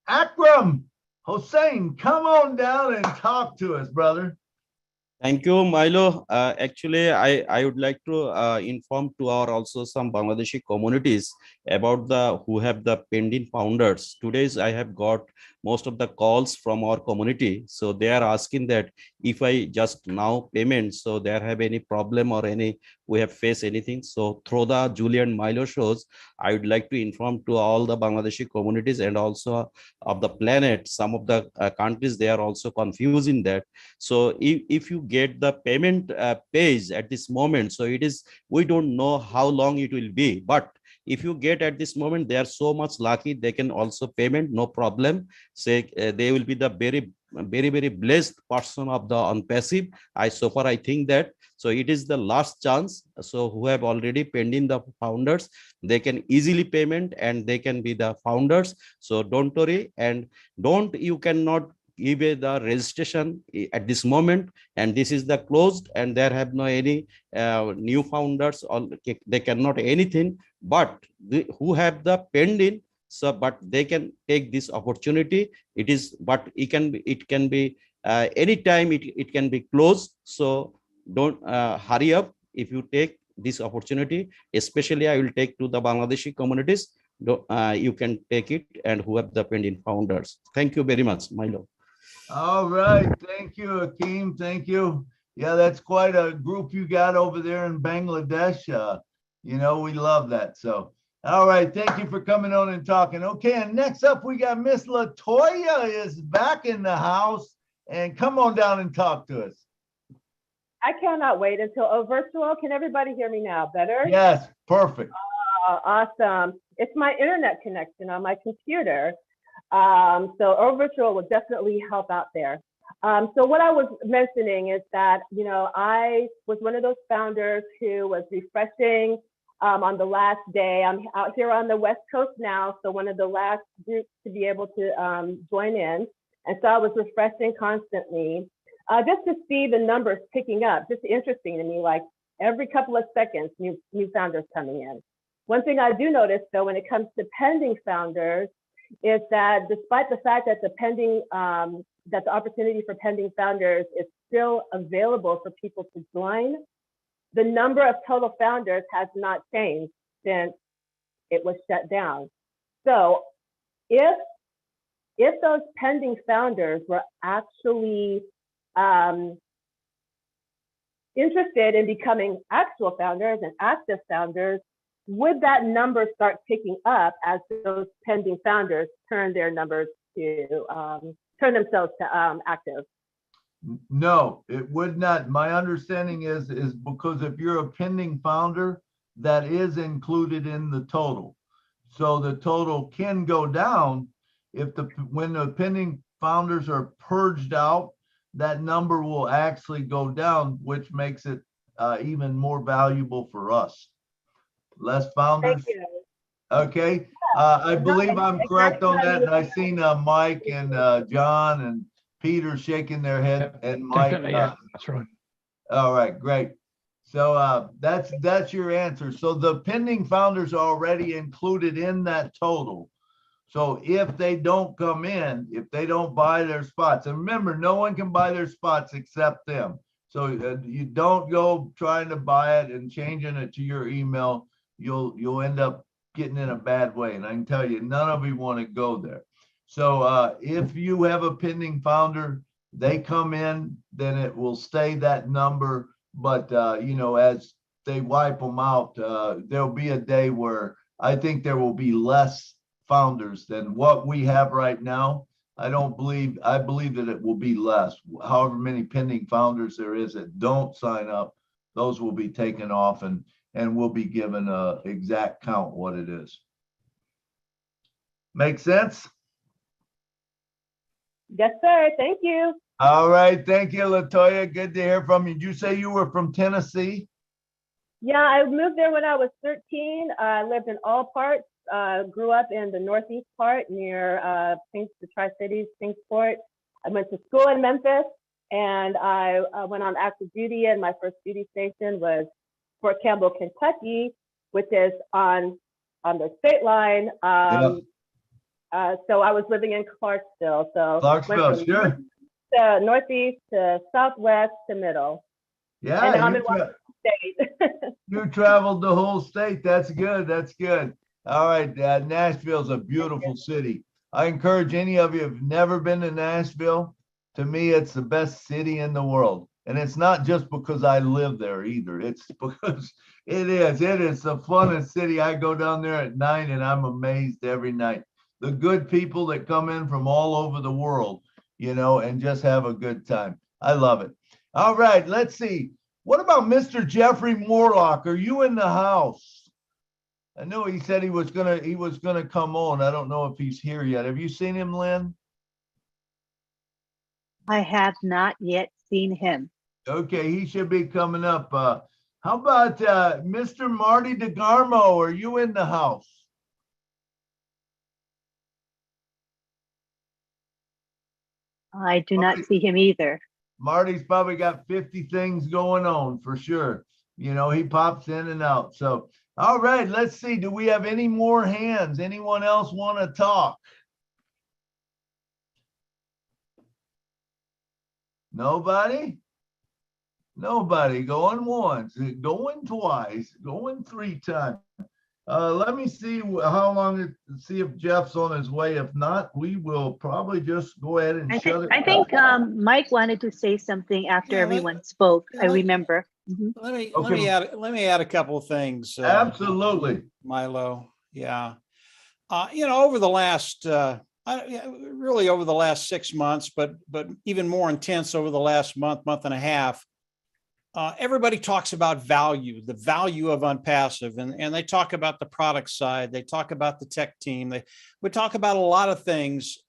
Akram Hossein. Come on down and talk to us, brother. Thank you, Milo. Actually, I would like to inform to our also some Bangladeshi communities about who have the pending founders. Today's I have got most of the calls from our community. So they are asking that if I just now payment, so there have any problem or we have faced anything. So through the Julie and Milo shows, I would like to inform to all the Bangladeshi communities and also of the planet. Some of the countries, they are also confusing that. So if you get the payment page at this moment, so we don't know how long it will be, but if you get at this moment, they are so much lucky, they can also payment, no problem. Say they will be the very, very, very blessed person of the Unpassive. So far I think that, so it is the last chance. So who have already pending the founders, they can easily payment and they can be the founders. So don't worry, and you cannot give the registration at this moment, and this is the closed, and there have no any new founders, or they cannot anything, but who have the pending, so but they can take this opportunity. But it can be anytime it can be closed. So don't hurry up. If you take this opportunity, especially I will take to the Bangladeshi communities, you can take it, and who have the pending founders. Thank you very much, Milo. All right. Thank you, Akeem. Thank you. Yeah, that's quite a group you got over there in Bangladesh. We love that. So, all right. Thank you for coming on and talking. Okay. And next up, we got Miss Latoya is back in the house, and come on down and talk to us. I cannot wait until virtual. Can everybody hear me now? Better? Yes. Perfect. Awesome. It's my internet connection on my computer. So virtual will definitely help out there. So what I was mentioning is that, I was one of those founders who was refreshing on the last day. I'm out here on the West Coast now, so one of the last groups to be able to join in. And so I was refreshing constantly just to see the numbers picking up. Just interesting to me, like every couple of seconds, new founders coming in. One thing I do notice, though, when it comes to pending founders, is that despite the fact that that the opportunity for pending founders is still available for people to join, the number of total founders has not changed since it was shut down. So if if those pending founders were actually interested in becoming actual founders and active founders, would that number start ticking up as those pending founders turn their numbers to turn themselves to active? No, it would not. My understanding is because if you're a pending founder, that is included in the total. So the total can go down if when the pending founders are purged out, that number will actually go down, which makes it even more valuable for us. Less founders. Thank you. Okay. I believe I'm correct on that. And I've seen Mike and John and Peter shaking their head, and Mike. Yeah, that's right. All right, great. So that's your answer. So the pending founders are already included in that total. So if they don't come in, if they don't buy their spots, and remember, no one can buy their spots except them. So you don't go trying to buy it and changing it to your email. You'll end up getting in a bad way. And I can tell you, none of you want to go there. So if you have a pending founder, they come in, then it will stay that number. But, you know, as they wipe them out, there'll be a day where I think there will be less founders than what we have right now. I believe that it will be less. However many pending founders there is that don't sign up, those will be taken off and we'll be given a exact count what it is. Make sense? Yes, sir. Thank you. All right. Thank you, Latoya. Good to hear from you. Did you say you were from Tennessee? Yeah, I moved there when I was 13. I lived in all parts. Grew up in the northeast part near the Tri-Cities, Kingsport. I went to school in Memphis, and I went on active duty, and my first duty station was Fort Campbell, Kentucky, which is on the state line. So I was living in Clarksville. So Clarksville, sure. To northeast to southwest to middle. Yeah, and I'm in Washington State. You traveled the whole state. That's good. That's good. All right. Nashville's a beautiful city. I encourage any of you who've never been to Nashville. To me, it's the best city in the world. And it's not just because I live there either. It's because it is the funnest city. I go down there at night and I'm amazed every night. The good people that come in from all over the world, you know, and just have a good time. I love it. All right, let's see. What about Mr. Jeffrey Morlock? Are you in the house? I know he said he was gonna come on. I don't know if he's here yet. Have you seen him, Lynn? I have not yet seen him. Okay, he should be coming up. How about Mr. Marty DeGarmo? Are you in the house? I do not see him either. Marty's probably got 50 things going on for sure. You know, he pops in and out. So, all right, let's see. Do we have any more hands? Anyone else want to talk? Nobody? Nobody. Going once, going twice, going 3 times. Let me see how long see if Jeff's on his way. If not, we will probably just go ahead and shut it. I think Mike wanted to say something after everyone spoke. I remember. Let me add a couple of things. Absolutely, Milo. Yeah, you know, over the last really over the last 6 months, but even more intense over the last month and a half. Everybody talks about value, the value of Unpassive, and they talk about the product side. They talk about the tech team. We talk about a lot of things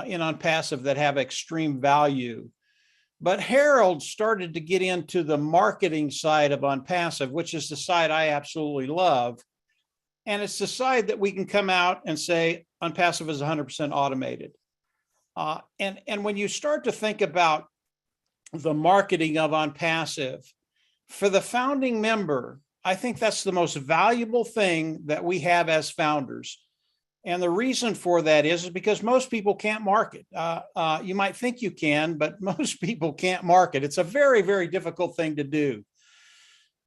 in Unpassive that have extreme value. But Harold started to get into the marketing side of Unpassive, which is the side I absolutely love. And it's the side that we can come out and say Unpassive is 100% automated. And when you start to think about the marketing of Unpassive, for the founding member, I think that's the most valuable thing that we have as founders. And the reason for that is because most people can't market. You might think you can, but most people can't market. It's a very, very difficult thing to do.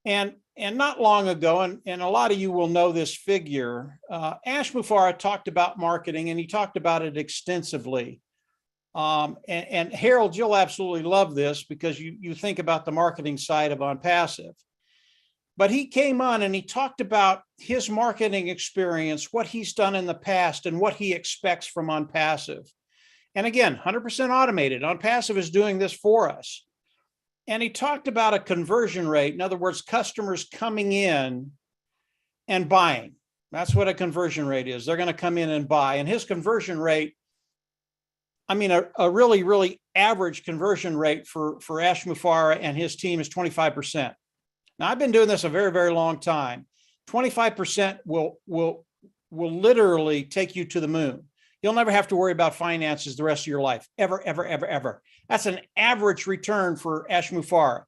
And And not long ago, and a lot of you will know this figure, Ash Mufareh talked about marketing, and he talked about it extensively. And Harold, you'll absolutely love this because you think about the marketing side of OnPassive. But he came on and he talked about his marketing experience, what he's done in the past, and what he expects from OnPassive. And again, 100% automated. OnPassive is doing this for us. And he talked about a conversion rate. In other words, customers coming in and buying. That's what a conversion rate is. They're going to come in and buy. And his conversion rate, I mean, a really, really average conversion rate for Ash Mufareh and his team is 25%. Now, I've been doing this a very, very long time. 25% will literally take you to the moon. You'll never have to worry about finances the rest of your life, ever, ever, ever, ever. That's an average return for Ash Mufareh.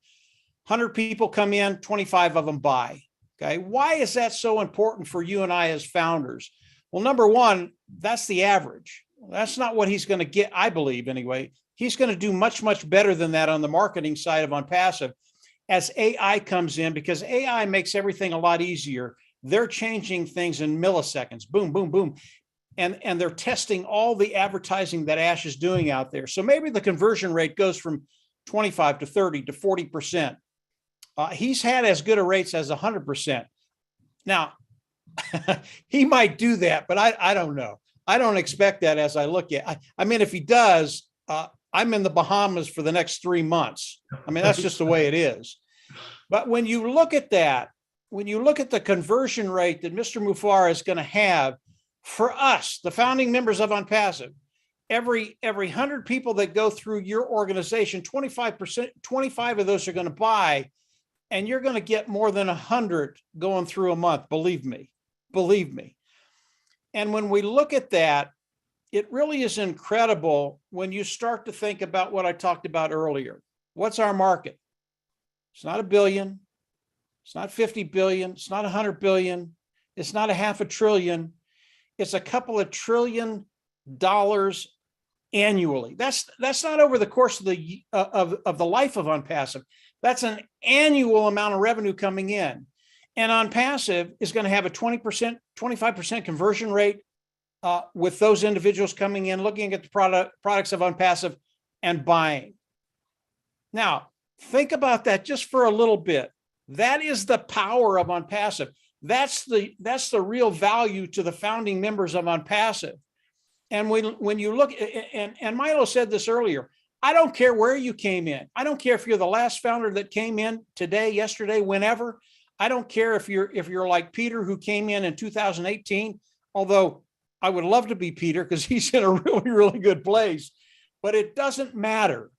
100 people come in, 25 of them buy. Okay, why is that so important for you and I as founders? Well, number one, that's the average. That's not what he's going to get, I believe, anyway. He's going to do much, much better than that on the marketing side of OnPassive as AI comes in, because AI makes everything a lot easier. They're changing things in milliseconds. Boom, boom, boom. And they're testing all the advertising that Ash is doing out there. So maybe the conversion rate goes from 25 to 30 to 40%. He's had as good a rates as 100%. Now, he might do that, but I don't know. I don't expect that as I look at. I mean, if he does, I'm in the Bahamas for the next 3 months. I mean, that's just the way it is. But when you look at that, when you look at the conversion rate that Mr. Mufareh is going to have, for us, the founding members of OnPassive, every 100 people that go through your organization, 25%, 25 of those are going to buy, and you're going to get more than 100 going through a month. Believe me, believe me. And when we look at that, it really is incredible when you start to think about what I talked about earlier. What's our market? It's not 1 billion. It's not 50 billion. It's not 100 billion. It's not $500 billion. It's a couple of $1 trillion annually. That's not over the course of the life of OnPassive. That's an annual amount of revenue coming in. And OnPassive is going to have a 20%, 25% conversion rate with those individuals coming in, looking at the products of OnPassive and buying. Now, think about that just for a little bit. That is the power of OnPassive. That's the real value to the founding members of OnPassive. And when you look, and Milo said this earlier, I don't care where you came in. I don't care if you're the last founder that came in today, yesterday, whenever. I don't care if you're like Peter, who came in 2018, although I would love to be Peter because he's in a really, really good place. But it doesn't matter.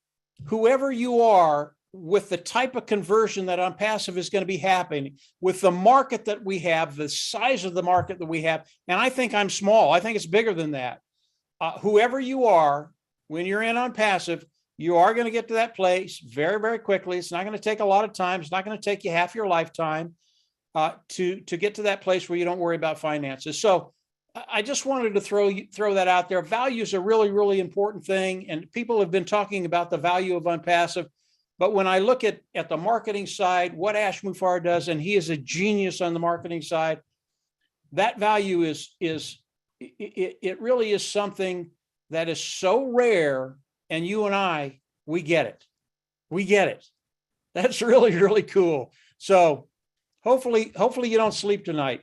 Whoever you are, with the type of conversion that OnPassive is going to be happening, with the market that we have, the size of the market that we have, and I think I'm small. I think it's bigger than that. Whoever you are, when you're in OnPassive, you are going to get to that place very, very quickly. It's not going to take a lot of time. It's not going to take you half your lifetime to get to that place where you don't worry about finances. So I just wanted to throw that out there. Value is a really, really important thing, and people have been talking about the value of OnPassive. But when I look at the marketing side, what Ash Mufareh does, and he is a genius on the marketing side, that value it really is something that is so rare, and you and I, we get it. We get it. That's really, really cool. So hopefully you don't sleep tonight.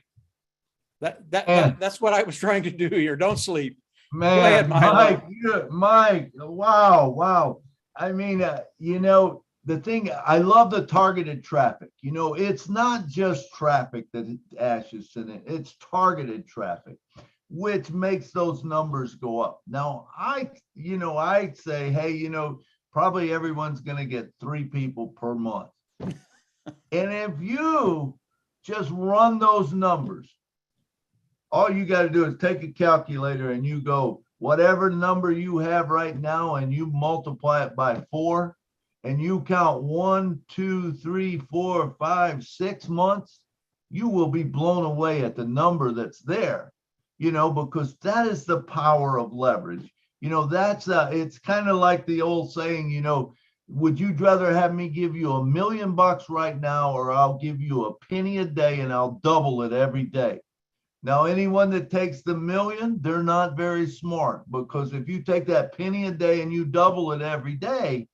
That's what I was trying to do here. Don't sleep. Man, go ahead, Mike, wow. I mean, the thing, I love the targeted traffic. It's not just traffic that Ash is sending, it's targeted traffic, which makes those numbers go up. Now, I'd say, hey, probably everyone's going to get 3 people per month. And if you just run those numbers, all you got to do is take a calculator and you go, whatever number you have right now, and you multiply it by 4, and you count 1, 2, 3, 4, 5, 6 months, you will be blown away at the number that's there, because that is the power of leverage. It's kind of like the old saying, would you rather have me give you $1 million right now, or I'll give you a penny a day and I'll double it every day? Now, anyone that takes the million, they're not very smart, because if you take that penny a day and you double it every day,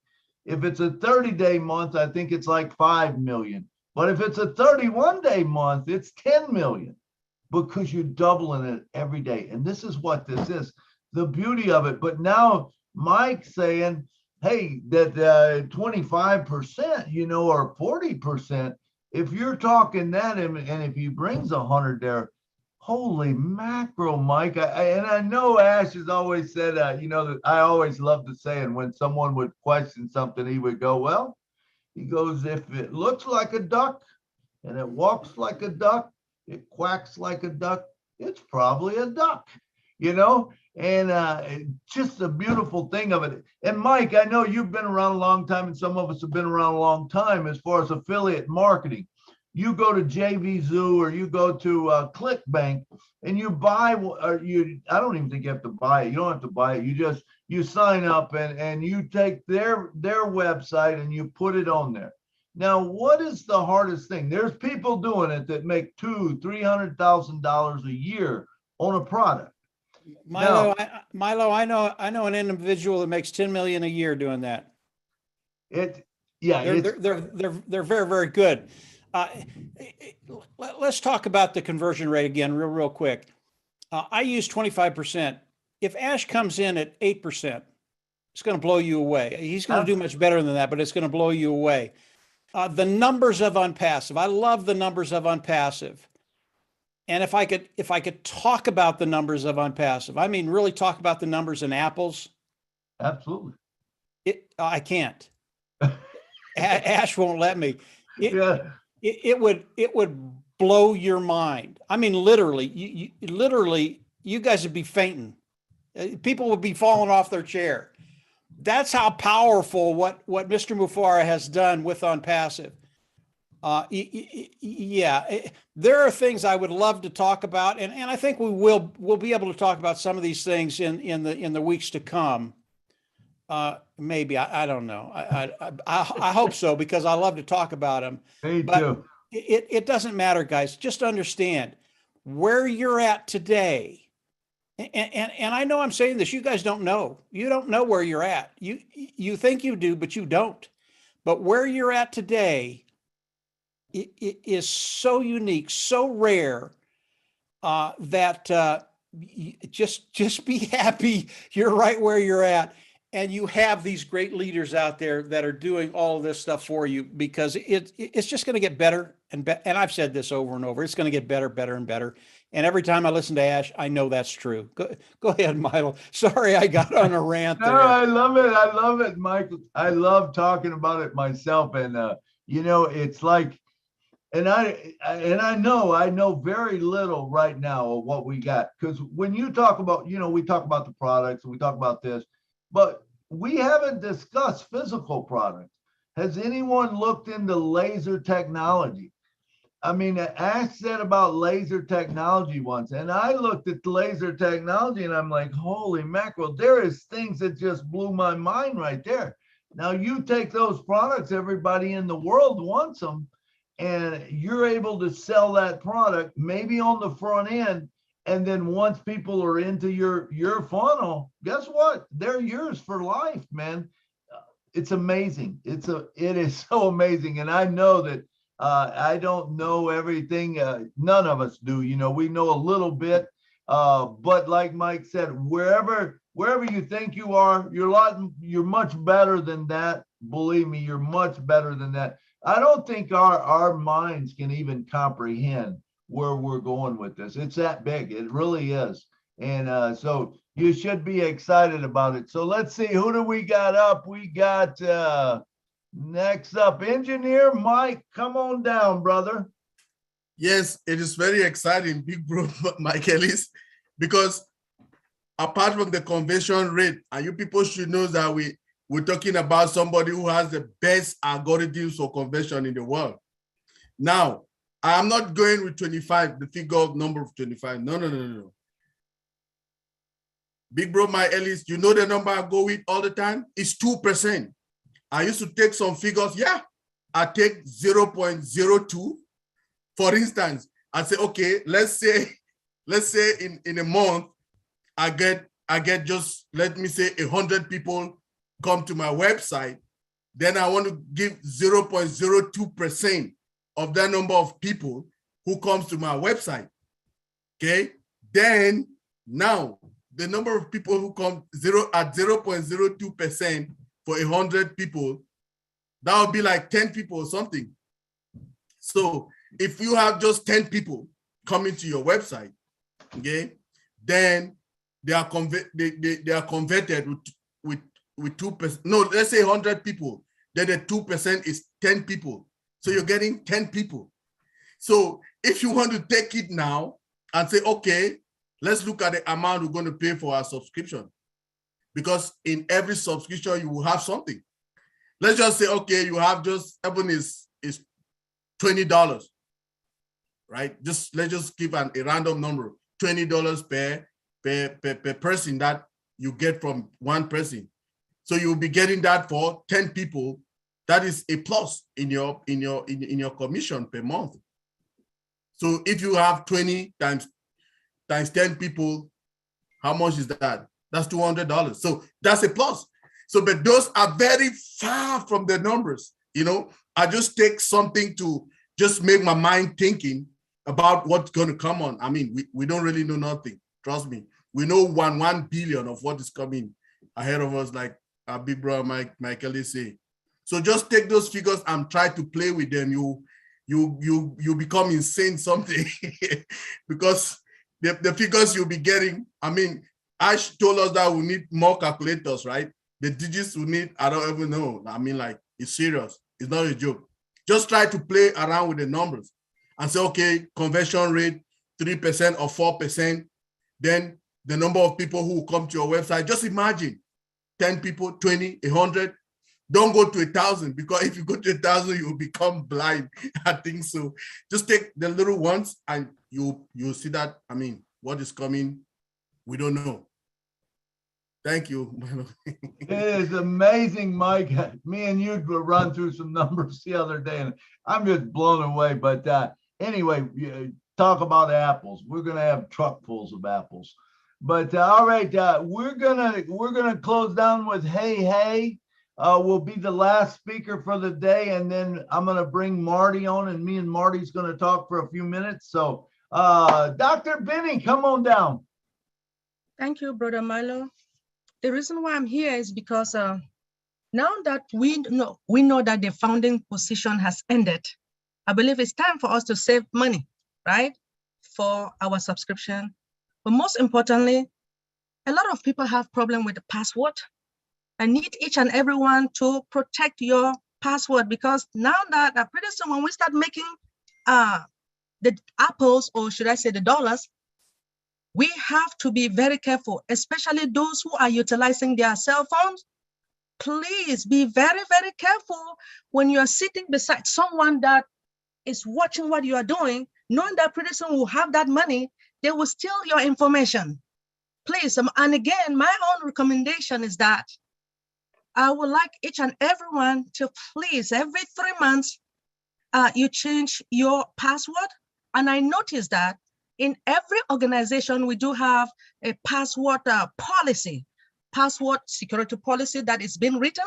if it's a 30-day month, I think it's like 5 million. But if it's a 31-day month, it's 10 million, because you're doubling it every day. And this is what this is, the beauty of it. But now Mike's saying, hey, that 25%, you know, or 40%, if you're talking that, and if he brings 100 there, holy mackerel, Mike. And I know Ash has always said, you know, that I always love to say, and when someone would question something, he would go, well, he goes, if it looks like a duck and it walks like a duck, it quacks like a duck, it's probably a duck, you know? And just the beautiful thing of it. And Mike, I know you've been around a long time, and some of us have been around a long time as far as affiliate marketing. You go to JVZoo or you go to ClickBank and you buy, or I don't even think you have to buy it. You don't have to buy it. You sign up and you take their website and you put it on there. Now, what is the hardest thing? There's people doing it that make $200,000-$300,000 a year on a product. Milo, I know an individual that makes 10 million a year doing that. They're very, very good. Let's talk about the conversion rate again, real quick. I use 25%. If Ash comes in at 8%, it's going to blow you away. He's going to do much better than that, but it's going to blow you away. The numbers of Unpassive. I love the numbers of Unpassive. And if I could talk about the numbers of Unpassive, I mean, really talk about the numbers in apples. Absolutely. I can't. Ash won't let me. It would blow your mind. I mean, literally, you guys would be fainting. People would be falling off their chair. That's how powerful what Mr. Mufara has done with Unpassive. There are things I would love to talk about, and I think we'll be able to talk about some of these things in the weeks to come. Maybe I don't know. I hope so, because I love to talk about them. Me too. It doesn't matter, guys. Just understand where you're at today. And I know I'm saying this. You guys don't know. You don't know where you're at. You think you do, but you don't. But where you're at today, it is so unique, so rare, that just be happy you're right where you're at. And you have these great leaders out there that are doing all of this stuff for you, because it's just going to get better and better. And I've said this over and over. It's going to get better, better, and better. And every time I listen to Ash, I know that's true. Go ahead, Milo. Sorry, I got on a rant there. No, I love it. I love it, Mike. I love talking about it myself. And, you know, it's like, and I know very little right now of what we got. Because when you talk about, you know, we talk about the products and we talk about this, but we haven't discussed physical products. Has anyone looked into laser technology? I mean, Ash said about laser technology once, and I looked at the laser technology and I'm like, holy mackerel, there is things that just blew my mind right there. Now you take those products, everybody in the world wants them, and you're able to sell that product maybe on the front end. And then once people are into your funnel, guess what? They're yours for life, man. It's amazing. It is so amazing. And I know that I don't know everything. None of us do. You know, we know a little bit. But like Mike said, wherever you think you are, you're much better than that. Believe me, you're much better than that. I don't think our minds can even comprehend where we're going with this. It's that big. It really is. And so you should be excited about it. So let's see, who do we got up? We got next up, Engineer Mike. Come on down, brother. Yes, it is very exciting, big bro, Mike Ellis, because apart from the conversion rate, and you people should know that we're talking about somebody who has the best algorithms for conversion in the world. Now, I'm not going with 25, the figure of number of 25. No. Big bro, Mike Ellis, you know the number I go with all the time? It's 2%. I used to take some figures. Yeah, I take 0.02. For instance, I say, okay, let's say in a month, I get just, let me say 100 people come to my website. Then I want to give 0.02% of that number of people who comes to my website. Okay. Then now the number of people who come at 0.02% for 100 people, that would be like 10 people or something. So if you have just 10 people coming to your website, okay, then they are converted with 2%. No, let's say 100 people. Then the 2% is 10 people. So you're getting 10 people. So if you want to take it now and say, okay, let's look at the amount we're going to pay for our subscription. Because in every subscription, you will have something. Let's just say, okay, you have just, everyone is $20, right? Let's just give a random number, $20 per person that you get from one person. So you'll be getting that for 10 people. That is a plus in your commission per month. So if you have 20 times 10 people, how much is that? That's $200. So that's a plus. So, but those are very far from the numbers. You know, I just take something to just make my mind thinking about what's going to come on. I mean, we don't really know nothing. Trust me. We know 1 billion of what is coming ahead of us, like our big brother Mike Ellis say. So just take those figures and try to play with them. You become insane something because the figures you'll be getting. I mean, Ash told us that we need more calculators, right? The digits we need, I don't even know. I mean, like, it's serious. It's not a joke. Just try to play around with the numbers and say, okay, conversion rate, 3% or 4%. Then the number of people who will come to your website, just imagine 10 people, 20, 100. Don't go to 1,000 because if you go to 1,000, you'll become blind. I think so. Just take the little ones and you'll see that, I mean, what is coming, we don't know. Thank you. It is amazing, Mike. Me and you will run through some numbers the other day, and I'm just blown away. But anyway, talk about apples. We're gonna have truckfuls of apples. But all right, we're gonna close down with hey. Will be the last speaker for the day, and then I'm gonna bring Marty on, and me and Marty's gonna talk for a few minutes. So, Dr. Benny, come on down. Thank you, Brother Milo. The reason why I'm here is because now that we know that the founding position has ended, I believe it's time for us to save money, right, for our subscription. But most importantly, a lot of people have problem with the password. I need each and everyone to protect your password, because now that pretty soon when we start making the apples, or should I say the dollars, we have to be very careful, especially those who are utilizing their cell phones. Please be very, very careful when you're sitting beside someone that is watching what you are doing, knowing that pretty soon will have that money, they will steal your information. Please, and again, my own recommendation is that I would like each and everyone to please, every 3 months, you change your password. And I noticed that in every organization, we do have a password policy, password security policy that is being written.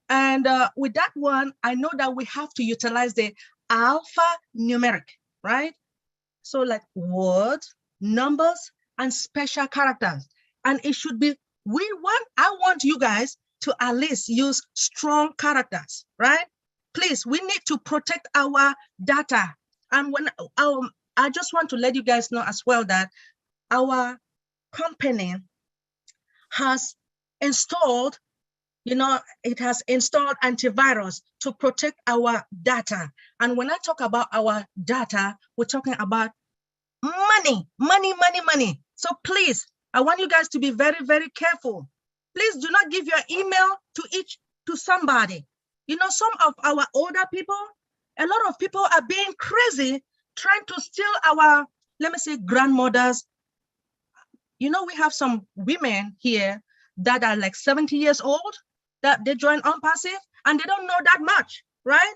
And with that one, I know that we have to utilize the alphanumeric, right? So like words, numbers, and special characters. And it should be, I want you guys to at least use strong characters, right? Please, we need to protect our data. And when I just want to let you guys know as well that our company has installed, it has installed antivirus to protect our data. And when I talk about our data, we're talking about money. So please, I want you guys to be very, very careful. Please do not give your email to somebody. Some of our older people, a lot of people are being crazy, trying to steal our, let me say, grandmothers. We have some women here that are like 70 years old, that they join OnPassive, and they don't know that much, right?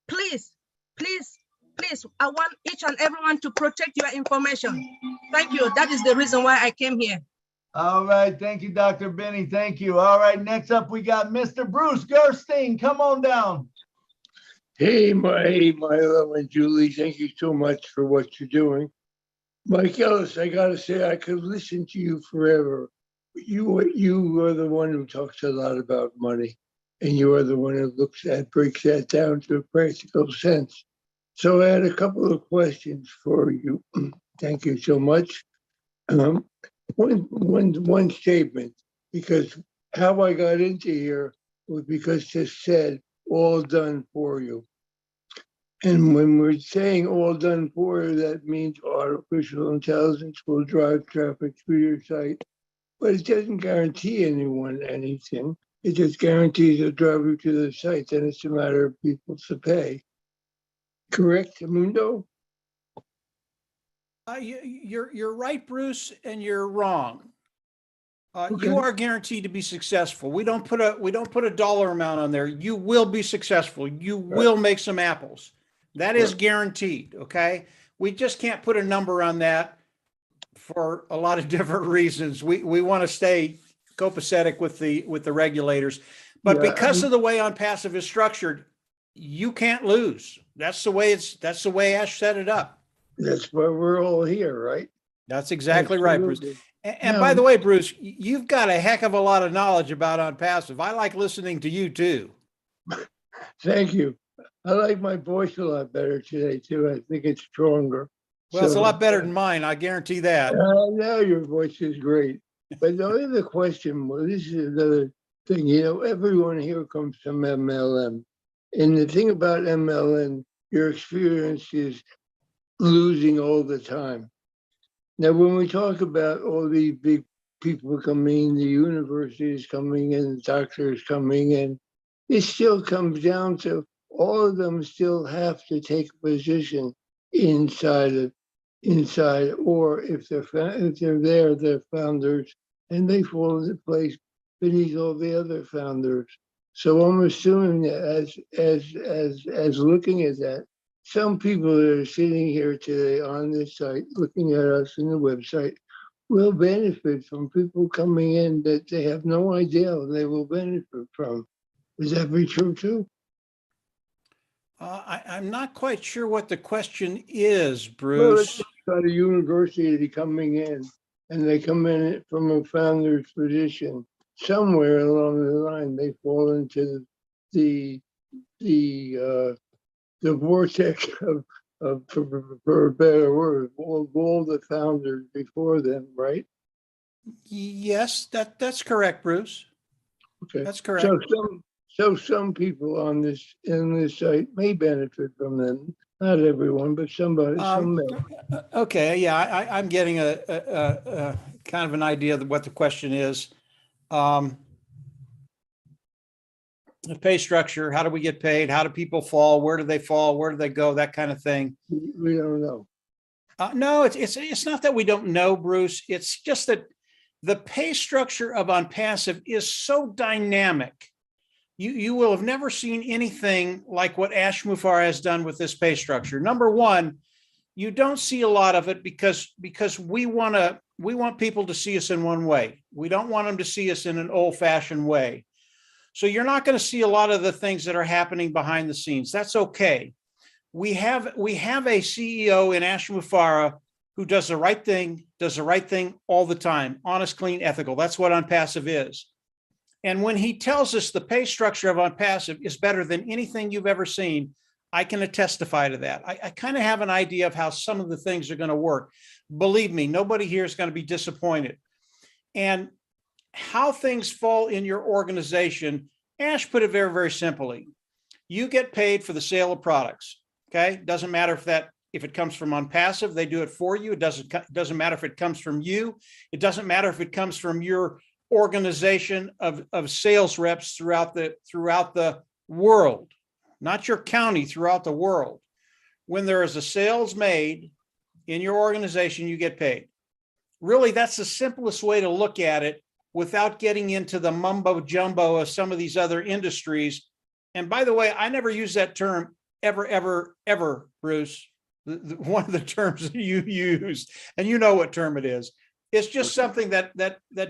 Please, please, please, I want each and everyone to protect your information. Thank you. That is the reason why I came here. All right. Thank you, Dr. Benny. Thank you. All right. Next up, we got Mr. Bruce Gerstein. Come on down. Hey, Milo and Julie, thank you so much for what you're doing. Mike Ellis, I gotta say, I could listen to you forever. You are the one who talks a lot about money, and you are the one who breaks that down to a practical sense. So I had a couple of questions for you. Thank you so much. One statement, because how I got into here was because just said, all done for you. And when we're saying all done for you, that means artificial intelligence will drive traffic through your site, but it doesn't guarantee anyone anything. It just guarantees a driver to the site, then it's a matter of people to pay. Correct, Mundo? You're right, Bruce, and you're wrong. Okay. You are guaranteed to be successful. We don't put a dollar amount on there. You will be successful. You will make some apples. That is guaranteed. Okay. We just can't put a number on that for a lot of different reasons. We want to stay copacetic with the regulators, but because of the way OnPassive is structured, you can't lose. That's the way Ash set it up. That's why we're all here, right? That's exactly right, Bruce. And by the way, Bruce, you've got a heck of a lot of knowledge about OnPassive. I like listening to you too. Thank you. I like my voice a lot better today too. I think it's stronger. Well, it's a lot better than mine. I guarantee that. Now your voice is great. But the other question, well, this is another thing, everyone here comes from MLM. And the thing about MLM, your experience is losing all the time. Now, when we talk about all these big people coming, the universities coming in, doctors coming in, it still comes down to all of them still have to take a position inside, or if they're there, they're founders, and they fall into place beneath all the other founders. So I'm assuming that as looking at that, some people that are sitting here today on this site, looking at us in the website, will benefit from people coming in that they have no idea they will benefit from. Is that be true too? I'm not quite sure what the question is, Bruce. Well, at a university coming in, and they come in from a founder's position. Somewhere along the line, they fall into the vortex of for a better word, all the founders before them, right? Yes, that's correct, Bruce. Okay, that's correct. So some people in this site may benefit from them. Not everyone, but somebody. Some may. Okay, yeah, I'm getting a kind of an idea of what the question is. The pay structure, how do we get paid? How do people fall? Where do they fall? Where do they go? That kind of thing. We don't know. No, it's not that we don't know, Bruce. It's just that the pay structure of OnPassive is so dynamic. You will have never seen anything like what Ash Mufareh has done with this pay structure. Number one, you don't see a lot of it because we want people to see us in one way. We don't want them to see us in an old-fashioned way. So you're not going to see a lot of the things that are happening behind the scenes. That's okay. We have a CEO in Ash Mufareh who does the right thing all the time, honest, clean, ethical. That's what OnPassive is. And when he tells us the pay structure of OnPassive is better than anything you've ever seen, I can testify to that. I kind of have an idea of how some of the things are going to work. Believe me, nobody here is going to be disappointed. And how things fall in your organization, Ash put it very, very simply. You get paid for the sale of products. Okay. Doesn't matter if it comes from OnPassive, they do it for you. It doesn't matter if it comes from you. It doesn't matter if it comes from your organization of sales reps throughout the world, not your county, throughout the world. When there is a sales made in your organization, you get paid. Really, that's the simplest way to look at it without getting into the mumbo jumbo of some of these other industries And by the way, I never use that term ever, Bruce. One of the terms that you use, and you know what term it is. It's just something that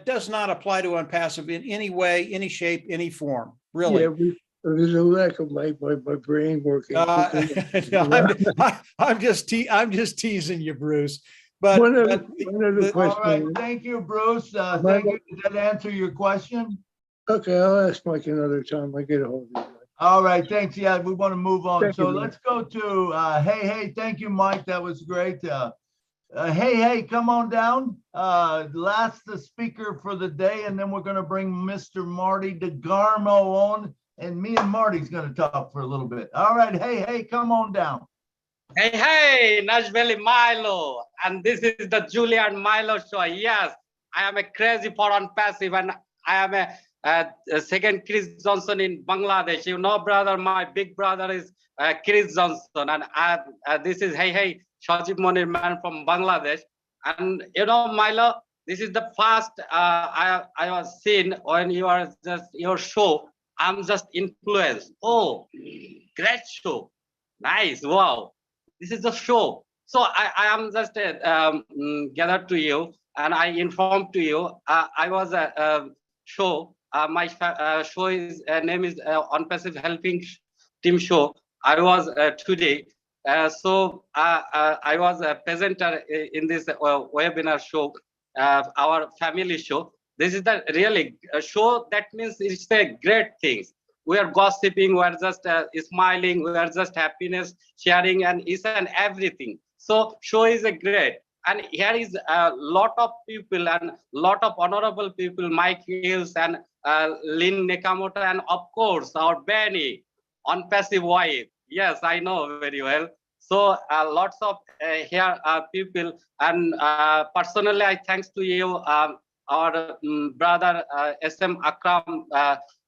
does not apply to Unpassive in any way, any shape, any form, really. Yeah, there's a lack of my brain working. I'm just teasing you, Bruce. But one other question. All right, thank you, Bruce. Thank you. Did that answer your question? Okay, I'll ask Mike another time. I get a hold of you. All right, thanks. Yeah, we want to move on. Thank So you, let's go to hey, thank you, Mike. That was great. Hey, come on down. Last the speaker for the day, and then we're going to bring Mr. Marty DeGarmo on, and me and Marty's going to talk for a little bit. All right, hey, come on down. Hey, Nashville Milo, and this is the Julian Milo show. Yes, I am a crazy for Unpassive, and I am a second Chris Johnson in Bangladesh. You know, brother, my big brother is Chris Johnson, and this is hey, Shajib Monir man from Bangladesh. And you know, Milo, this is the first I was seen when you are just your show. I'm just influenced. Oh, great show, nice, wow. This is the show. So I am just gathered to you, and I informed to you. I was a show. My show is name is Unpassive Helping Team Show. I was today. So I was a presenter in this webinar show, our family show. This is the really show. That means it's a great things. We are gossiping, we are just smiling, we are just happiness, sharing, and each and everything. So show is a great. And here is a lot of people and lot of honorable people, Mike Hills and Lynn Nakamoto, and of course, our Benny, Unpassive wife. Yes, I know very well. So lots of here people, and personally, I thanks to you, our brother SM Akram,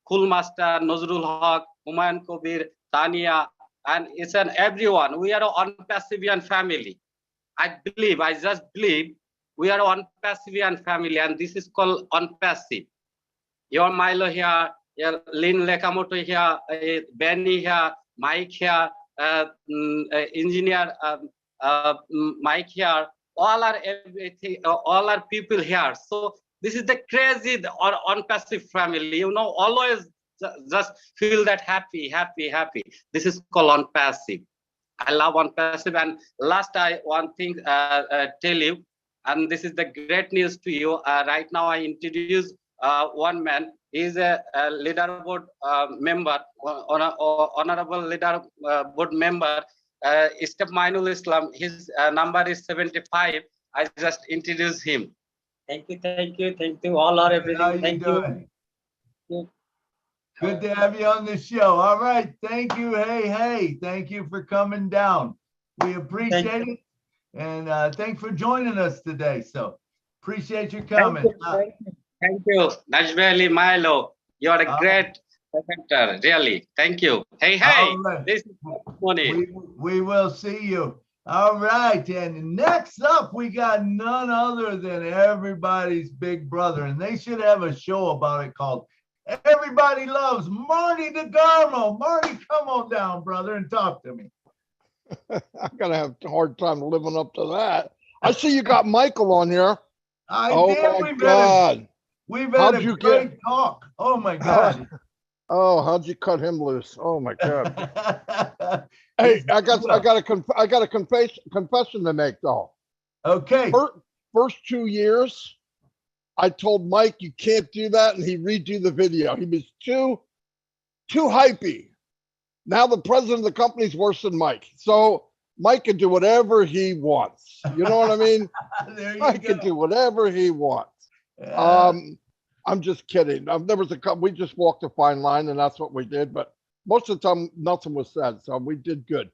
Cool Master, Nazrul Haq, Humayun Kabir, Tania, and it's an everyone. We are an Unpassivian family. I just believe we are an Unpassivian family, and this is called Unpassive. Your Milo here, Lynn Nakamoto here, Benny here, Mike here, engineer Mike here, all are everything, all are people here. So this is the crazy or Unpassive family. You know, always just feel that happy. This is called Unpassive. I love Unpassive. And last, I one thing tell you, and this is the great news to you. Right now, I introduce one man. He's a leaderboard member, honorable leaderboard member, Step Mainul Islam. His number is 75. I just introduced him. Thank you. All are everything. Thank you. Good to have you on the show. All right. Thank you. Hey. Thank you for coming down. We appreciate it. And thanks for joining us today. So appreciate your comment. Thank you. Nashville Milo. You are a great presenter. Really. Thank you. Hey. Right. This is Moni. We will see you. All right, and next up, we got none other than everybody's big brother, and they should have a show about it called Everybody Loves Marty DeGarmo. Marty, come on down, brother, and talk to me. I'm going to have a hard time living up to that. I see you got Michael on here. Oh, my God. We've had a great talk. Oh, my God. Oh, how'd you cut him loose? Oh my God! Hey, I got a confession to make though. Okay. First 2 years, I told Mike you can't do that, and he redo the video. He was too hypey. Now the president of the company is worse than Mike, so Mike can do whatever he wants. You know what I mean? Mike can do whatever he wants. I'm just kidding. There was we just walked a fine line, and that's what we did. But most of the time, nothing was said, so we did good.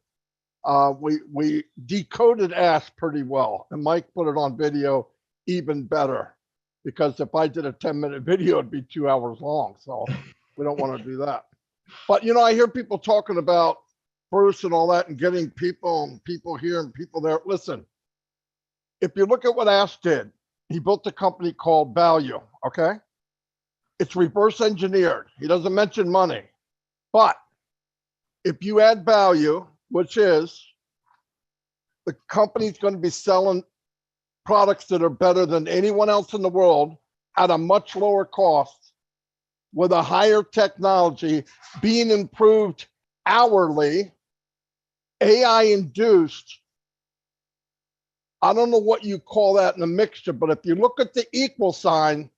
We decoded ass pretty well, and Mike put it on video even better. Because if I did a 10-minute video, it'd be 2 hours long. So we don't want to do that. But you know, I hear people talking about Bruce and all that, and getting people here and people there. Listen, if you look at what Ash did, he built a company called Value. Okay. It's reverse engineered. He doesn't mention money, but if you add value, which is the company's going to be selling products that are better than anyone else in the world at a much lower cost with a higher technology being improved hourly, AI induced. I don't know what you call that in a mixture, but if you look at the equal sign,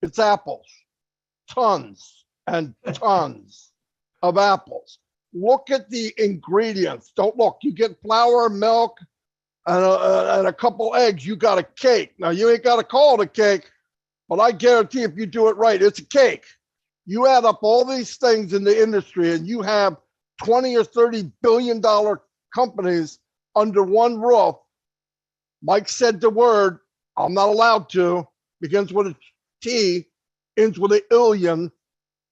it's apples, tons and tons of apples. Look at the ingredients. Don't look, you get flour, milk, and a couple eggs, you got a cake. Now you ain't got to call it a cake, but I guarantee if you do it right, it's a cake. You add up all these things in the industry and you have 20 or $30 billion companies under one roof. Mike said the word, I'm not allowed to, begins with a T, ends with an illion.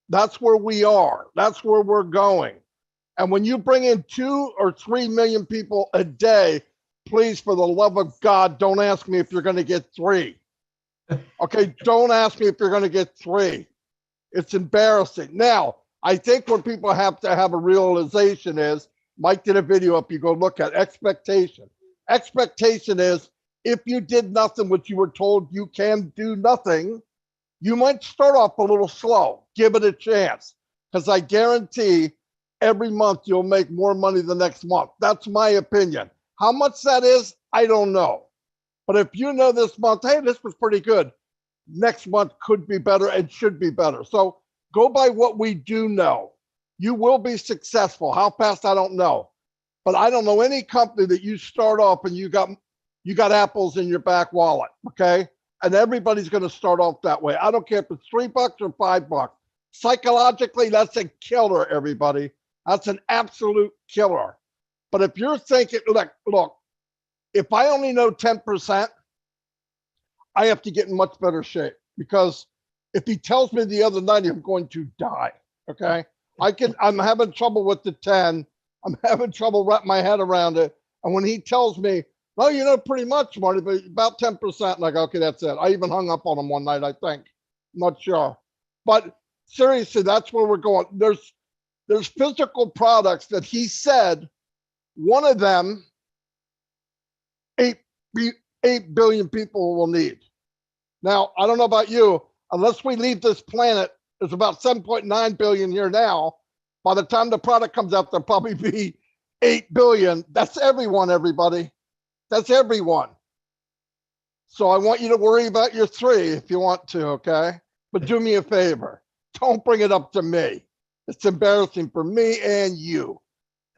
That's where we are. That's where we're going. And when you bring in 2 or 3 million people a day, please, for the love of God, don't ask me if you're going to get 3. Okay, don't ask me if you're going to get 3. It's embarrassing. Now, I think what people have to have a realization is, Mike did a video up, you go look at expectation. Expectation is if you did nothing, what you were told you can do nothing, you might start off a little slow. Give it a chance. Because I guarantee every month you'll make more money the next month. That's my opinion. How much that is, I don't know. But if you know this month, hey, this was pretty good, next month could be better and should be better. So go by what we do know. You will be successful. How fast, I don't know. But I don't know any company that you start off and you got apples in your back wallet, okay? And everybody's going to start off that way. I don't care if it's $3 or $5. Psychologically, that's a killer, everybody. That's an absolute killer. But if you're thinking, look, if I only know 10%, I have to get in much better shape, because if he tells me the other 90, I'm going to die, okay? I'm having trouble with the 10. I'm having trouble wrapping my head around it. And when he tells me, well, you know, pretty much, Marty, but about 10%, like, okay, that's it. I even hung up on him one night, I think. I'm not sure. But seriously, that's where we're going. There's physical products that he said, one of them, 8 billion people will need. Now, I don't know about you, unless we leave this planet, there's about 7.9 billion here now. By the time the product comes out, there'll probably be 8 billion. That's everyone, everybody. That's everyone. So I want you to worry about your 3 if you want to, okay? But do me a favor. Don't bring it up to me. It's embarrassing for me and you.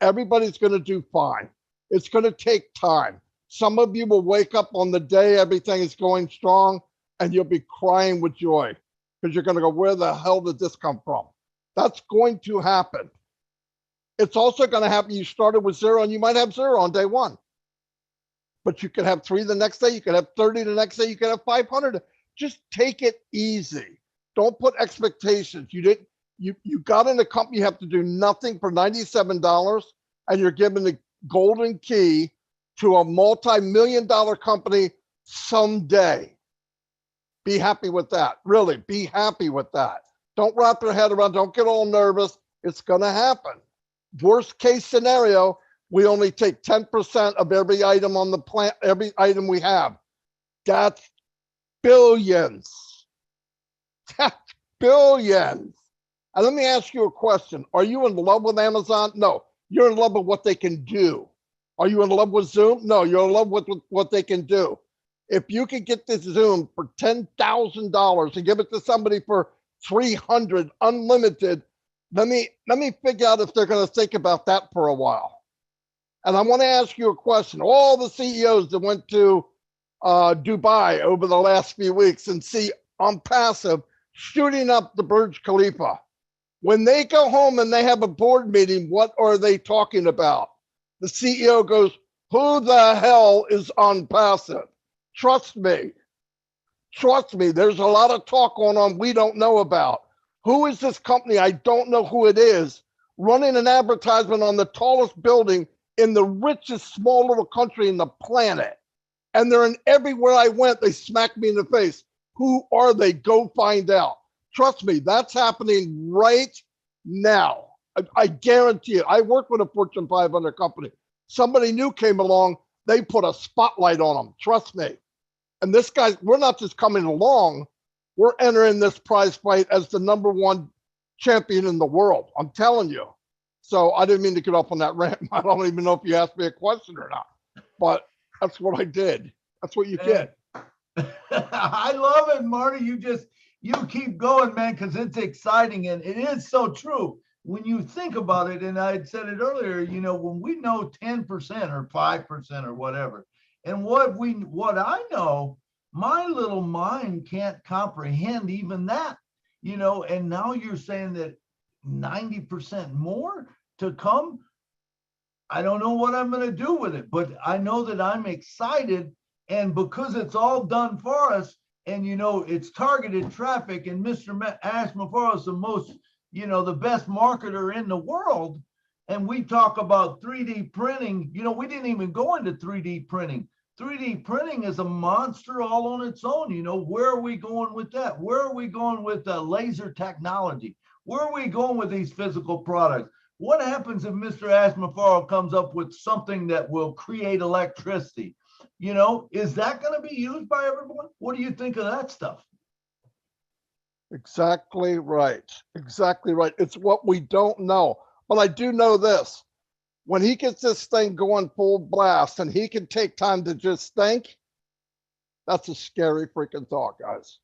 Everybody's going to do fine. It's going to take time. Some of you will wake up on the day everything is going strong and you'll be crying with joy because you're going to go, where the hell did this come from? That's going to happen. It's also going to happen. You started with 0 and you might have 0 on day 1. But you could have 3 the next day. You could have 30 the next day. You could have 500. Just take it easy. Don't put expectations. You got in a company, you have to do nothing for $97 and you're given the golden key to a multi-million-dollar company someday. Be happy with that. Really, be happy with that. Don't wrap your head around, don't get all nervous. It's going to happen. Worst case scenario, we only take 10% of every item on the plant, every item we have. That's billions. That's billions. And let me ask you a question. Are you in love with Amazon? No, you're in love with what they can do. Are you in love with Zoom? No, you're in love with what they can do. If you could get this Zoom for $10,000 and give it to somebody for $300 unlimited, let me figure out if they're going to think about that for a while. And I want to ask you a question. All the CEOs that went to Dubai over the last few weeks and see on passive shooting up the Burj Khalifa. When they go home and they have a board meeting, what are they talking about? The CEO goes, who the hell is on passive? Trust me. Trust me, there's a lot of talk going on we don't know about. Who is this company? I don't know who it is, running an advertisement on the tallest building in the richest small little country in the planet. And they're in everywhere I went, they smacked me in the face. Who are they? Go find out. Trust me, that's happening right now. I guarantee it. I work with a Fortune 500 company. Somebody new came along, they put a spotlight on them. Trust me. And this guy, we're not just coming along, we're entering this prize fight as the #1 champion in the world. I'm telling you. So I didn't mean to get off on that rant. I don't even know if you asked me a question or not, but that's what I did. That's what you get. I love it, Marty. You keep going, man, because it's exciting and it is so true. When you think about it, and I said it earlier, when we know 10% or 5% or whatever, and what I know, my little mind can't comprehend even that, and now you're saying that 90% more to come. I don't know what I'm going to do with it, but I know that I'm excited. And because it's all done for us, and it's targeted traffic, and Mr. Ash Maffaro is the most, the best marketer in the world. And we talk about 3D printing. We didn't even go into 3D printing. 3D printing is a monster all on its own. Where are we going with that? Where are we going with laser technology? Where are we going with these physical products? What happens if Mr. Ash Maffaro comes up with something that will create electricity? Is that going to be used by everyone? What do you think of that stuff? Exactly right. Exactly right. It's what we don't know. But I do know this. When he gets this thing going full blast and he can take time to just think, that's a scary freaking thought, guys.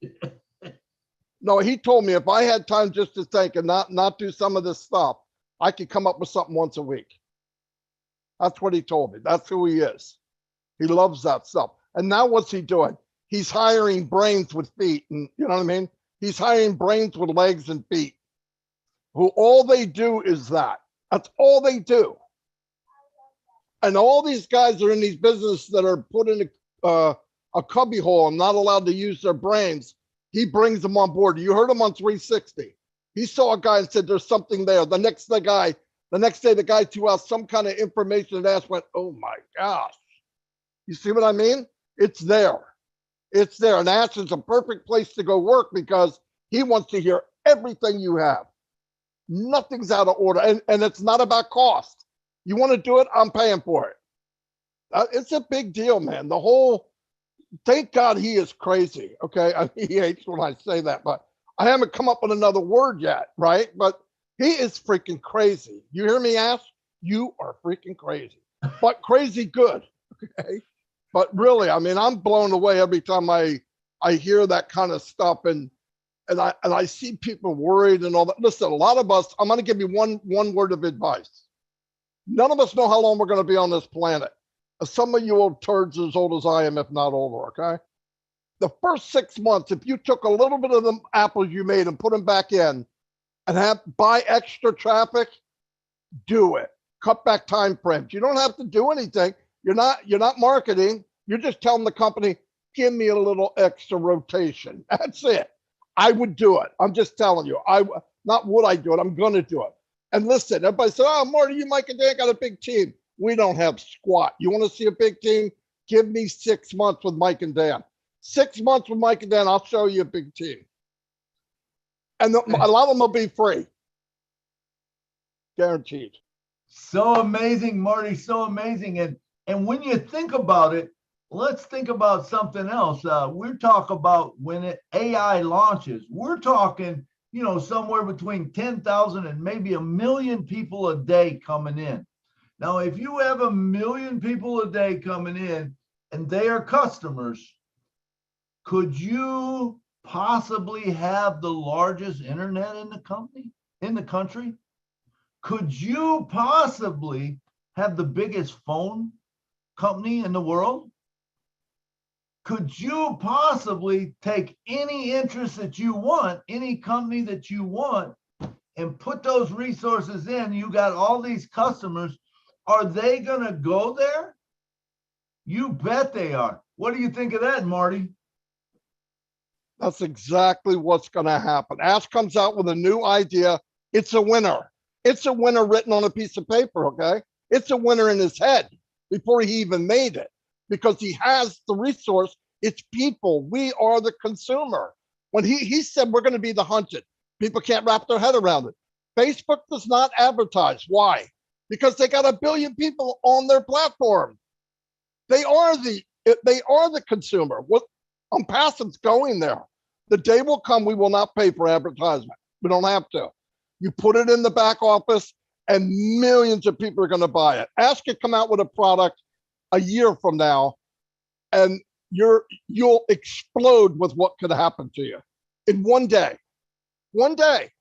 No, he told me if I had time just to think and not do some of this stuff, I could come up with something once a week. That's what he told me. That's who he is. He loves that stuff. And now what's he doing? He's hiring brains with feet. And you know what I mean? He's hiring brains with legs and feet who all they do is that. That's all they do. And all these guys are in these businesses that are put in a cubby hole and not allowed to use their brains. He brings them on board. You heard him on 360. He saw a guy and said, there's something there. The next day, the guy threw out some kind of information and Ash went, oh my gosh. You see what I mean? It's there. It's there. And Ash is a perfect place to go work because he wants to hear everything you have. Nothing's out of order. And it's not about cost. You want to do it? I'm paying for it. It's a big deal, man. Thank God he is crazy. Okay. He hates when I say that, but I haven't come up with another word yet. Right. But he is freaking crazy. You hear me, Ash? You are freaking crazy, but crazy good. Okay. But really, I mean, I'm blown away every time I hear that kind of stuff and I see people worried and all that. Listen, a lot of us, I'm going to give you one word of advice. None of us know how long we're going to be on this planet. Some of you old turds as old as I am, if not older, okay? The first 6 months, if you took a little bit of the apples you made and put them back in and buy extra traffic, do it. Cut back time frames. You don't have to do anything. You're not marketing. You're just telling the company, give me a little extra rotation. That's it. I would do it. I'm just telling you. Not would I do it. I'm going to do it. And listen, everybody said, oh, Marty, you, Mike, and Dan got a big team. We don't have squat. You want to see a big team? Give me 6 months with Mike and Dan. 6 months with Mike and Dan, I'll show you a big team. And a lot of them will be free. Guaranteed. So amazing, Marty, so amazing. And when you think about it, let's think about something else. We're talking about when AI launches, we're talking, somewhere between 10,000 and maybe 1 million people a day coming in. Now, if you have 1 million people a day coming in and they are customers, could you possibly have the largest internet in the country? Could you possibly have the biggest phone company in the world? Could you possibly take any interest that you want, any company that you want, and put those resources in? You got all these customers. Are they going to go there? You bet they are. What do you think of that, Marty? That's exactly what's going to happen. Ash comes out with a new idea. It's a winner. It's a winner written on a piece of paper, okay? It's a winner in his head before he even made it because he has the resource. It's people. We are the consumer. When he said we're going to be the hunted, people can't wrap their head around it. Facebook does not advertise. Why? Because they got 1 billion people on their platform. They are the consumer. What Unpassive's going there. The day will come we will not pay for advertisement. We don't have to. You put it in the back office and millions of people are going to buy it. Ask it come out with a product a year from now and you'll explode with what could happen to you in one day. One day.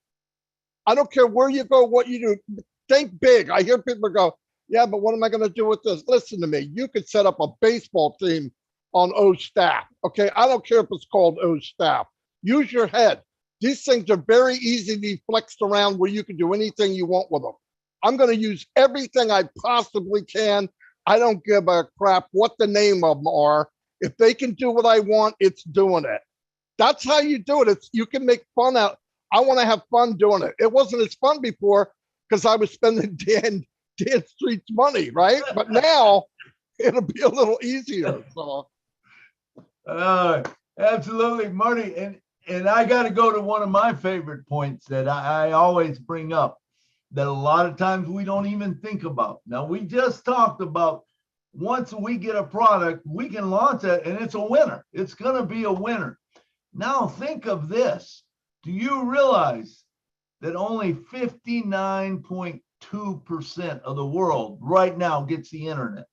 I don't care where you go, what you do. Think big. I hear people go, yeah, but what am I going to do with this? Listen to me. You could set up a baseball team on O's staff. Okay. I don't care if it's called O's staff. Use your head. These things are very easy to be flexed around where you can do anything you want with them. I'm going to use everything I possibly can. I don't give a crap what the name of them are. If they can do what I want, it's doing it. That's how you do it. You can make fun out. I want to have fun doing it. It wasn't as fun before because I was spending Dan Street's money, right? But now it'll be a little easier. So. Absolutely, Marty. And I got to go to one of my favorite points that I always bring up that a lot of times we don't even think about. Now, we just talked about once we get a product, we can launch it and it's a winner. It's going to be a winner. Now, think of this. Do you realize that only 59.2% of the world right now gets the internet?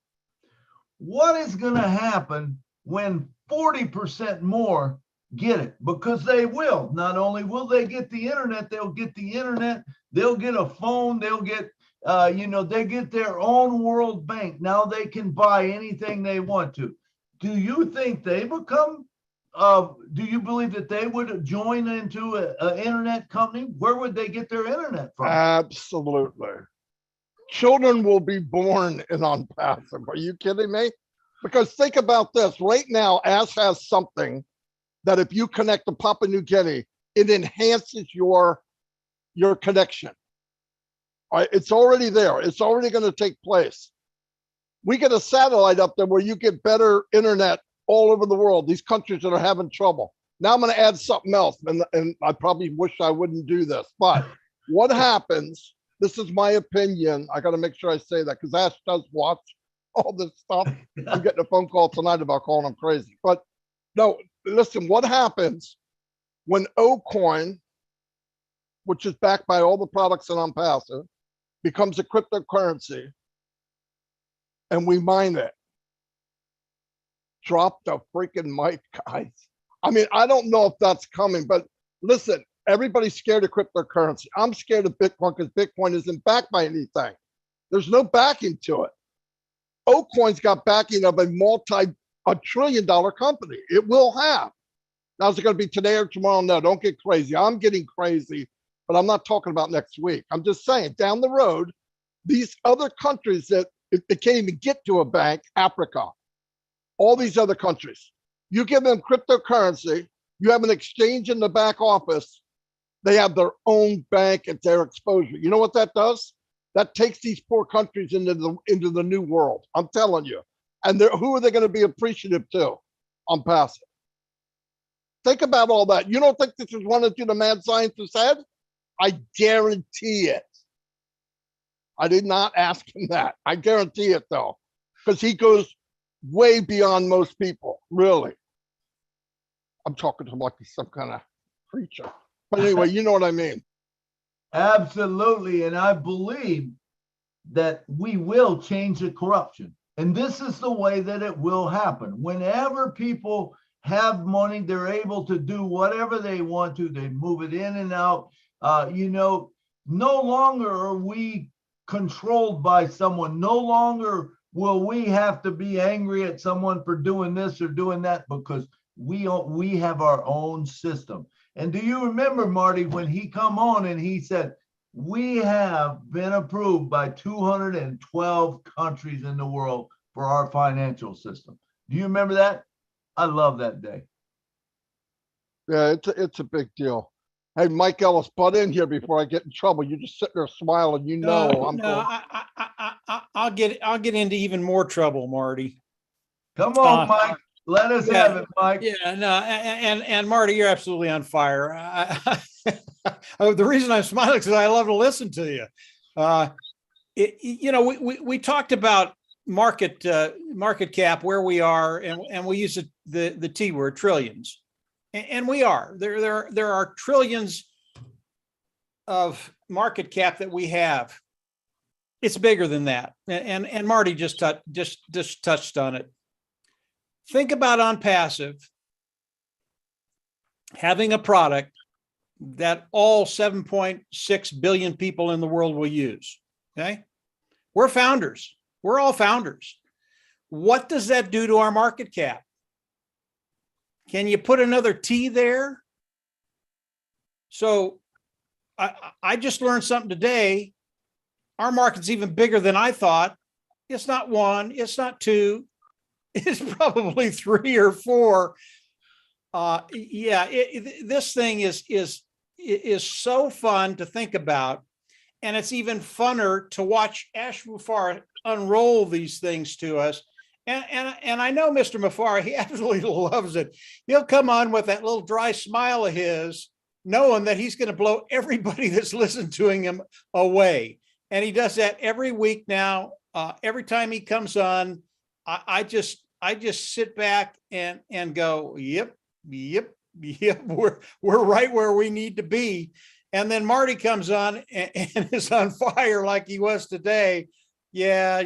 What is going to happen when 40% more get it? Because they will. Not only will they get the internet, they'll get a phone, they'll get, they get their own world bank. Now they can buy anything they want to. Do you think they become, do you believe that they would join into an internet company? Where would they get their internet from? Absolutely. Children will be born in Unpassive. Are you kidding me? Because think about this. Right now, Ash has something that if you connect to Papua New Guinea, it enhances your connection. All right, it's already there. It's already going to take place. We get a satellite up there where you get better internet all over the world, these countries that are having trouble. Now I'm going to add something else, and I probably wish I wouldn't do this, but what happens, this is my opinion, I got to make sure I say that because Ash does watch all this stuff. I'm getting a phone call tonight about calling him crazy. But no, listen, what happens when O-Coin, which is backed by all the products in Unpassive, becomes a cryptocurrency and we mine it? Drop the freaking mic, guys. I mean, I don't know if that's coming, but listen, everybody's scared of cryptocurrency. I'm scared of Bitcoin because Bitcoin isn't backed by anything. There's no backing to it. O-Coin's got backing of a trillion-dollar company. It will have. Now, is it going to be today or tomorrow? No, don't get crazy. I'm getting crazy, but I'm not talking about next week. I'm just saying down the road, these other countries that they can't even get to a bank, Africa, all these other countries, you give them cryptocurrency, you have an exchange in the back office, they have their own bank at their exposure. You know what that does? That takes these poor countries into the new world. I'm telling you. And who are they going to be appreciative to? Unpassive. Think about all that. You don't think this is one of the mad scientists said? I guarantee it. I did not ask him that. I guarantee it though, because he goes way beyond most people, really. I'm talking to him like he's some kind of creature. But anyway, you know what I mean. Absolutely. And I believe that we will change the corruption. And this is the way that it will happen. Whenever people have money, they're able to do whatever they want to. They move it in and out. No longer are we controlled by someone. No longer will we have to be angry at someone for doing this or doing that, because we have our own system. And do you remember, Marty, when he come on and he said, we have been approved by 212 countries in the world for our financial system. Do you remember that? I love that day. Yeah, it's a big deal. Hey, Mike Ellis, butt in here before I get in trouble. You're just sitting there smiling. You know, I'll get into even more trouble, Marty. Come on, Mike. Let us have it, Mike. Yeah, no, and Marty, you're absolutely on fire. Oh, the reason I'm smiling is I love to listen to you. We talked about market cap, where we are, and we use the T word, trillions, and we are there are trillions of market cap that we have. It's bigger than that, and Marty just touched on it. Think about OnPassive having a product that all 7.6 billion people in the world will use. Okay, we're founders. We're all founders. What does that do to our market cap? Can you put another T there? So I just learned something today. Our market's even bigger than I thought. It's not one, it's not two, it's probably 3 or 4. This thing is so fun to think about. And it's even funner to watch Ash Mufareh unroll these things to us. And I know Mr. Mufareh, he absolutely loves it. He'll come on with that little dry smile of his, knowing that he's going to blow everybody that's listened to him away. And he does that every week now. Every time he comes on, I just sit back and go, yep, we're right where we need to be. And then Marty comes on and is on fire like he was today. Yeah,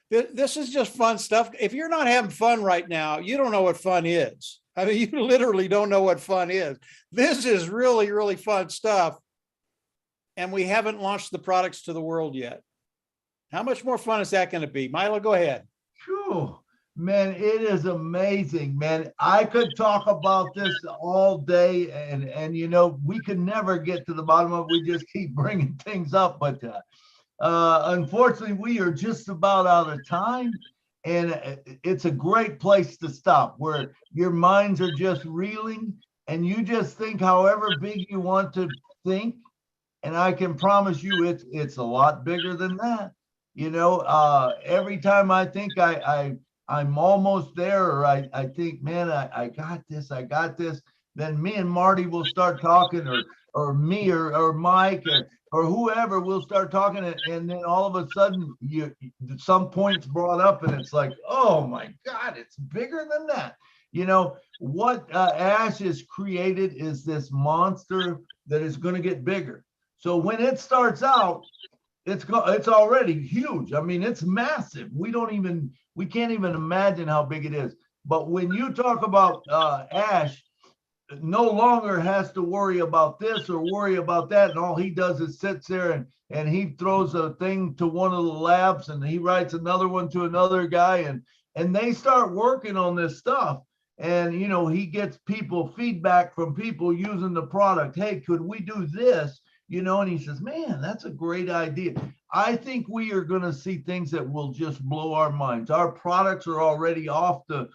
this is just fun stuff. If you're not having fun right now, you don't know what fun is. I mean, you literally don't know what fun is. This is really, really fun stuff. And we haven't launched the products to the world yet. How much more fun is that going to be? Milo, go ahead. Phew. Man, it is amazing, man. I could talk about this all day, and we could never get to the bottom of it. We just keep bringing things up, but unfortunately, we are just about out of time, and it's a great place to stop, where your minds are just reeling, and you just think however big you want to think, and I can promise you, it's a lot bigger than that. Every time I think I'm almost there, or I think, man, I got this, then me and Marty will start talking, or me or Mike or whoever will start talking, and then all of a sudden some point's brought up, and it's like, oh my God, it's bigger than that. What Ash has created is this monster that is going to get bigger. So when it starts out, it's already huge. I mean, it's massive. We can't even imagine how big it is. But when you talk about Ash, no longer has to worry about this or worry about that, and all he does is sits there and he throws a thing to one of the labs, and he writes another one to another guy, and they start working on this stuff. And he gets feedback from people using the product. Hey, could we do this? And he says, man, that's a great idea. I think we are going to see things that will just blow our minds. Our products are already off the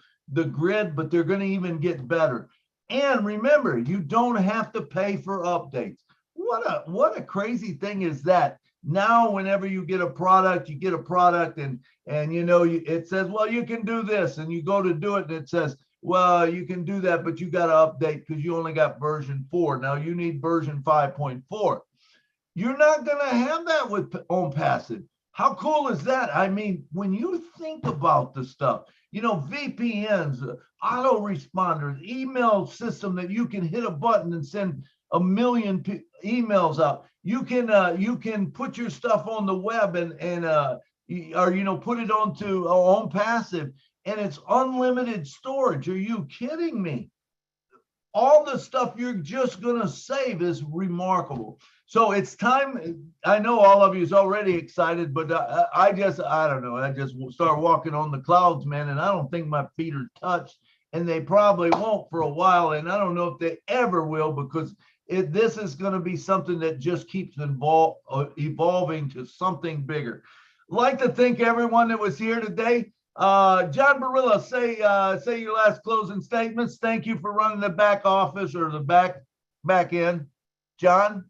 grid, but they're going to even get better. And remember, you don't have to pay for updates. What a crazy thing is that? Now, whenever you get a product, and it says, well, you can do this, and you go to do it, and it says, well, you can do that, but you got to update because you only got version 4. Now you need version 5.4. You're not going to have that with OnPassive. How cool is that? I mean, when you think about the stuff, VPNs, autoresponders, email system that you can hit a button and send 1 million emails out. You can put your stuff on the web and put it onto OnPassive, and it's unlimited storage. Are you kidding me? All the stuff you're just going to save is remarkable. So it's time. I know all of you is already excited, but I don't know. I just start walking on the clouds, man, and I don't think my feet are touched, and they probably won't for a while, and I don't know if they ever will, because this is going to be something that just keeps evolving to something bigger. I'd like to thank everyone that was here today. John Barilla, say your last closing statements. Thank you for running the back office or the back end. John?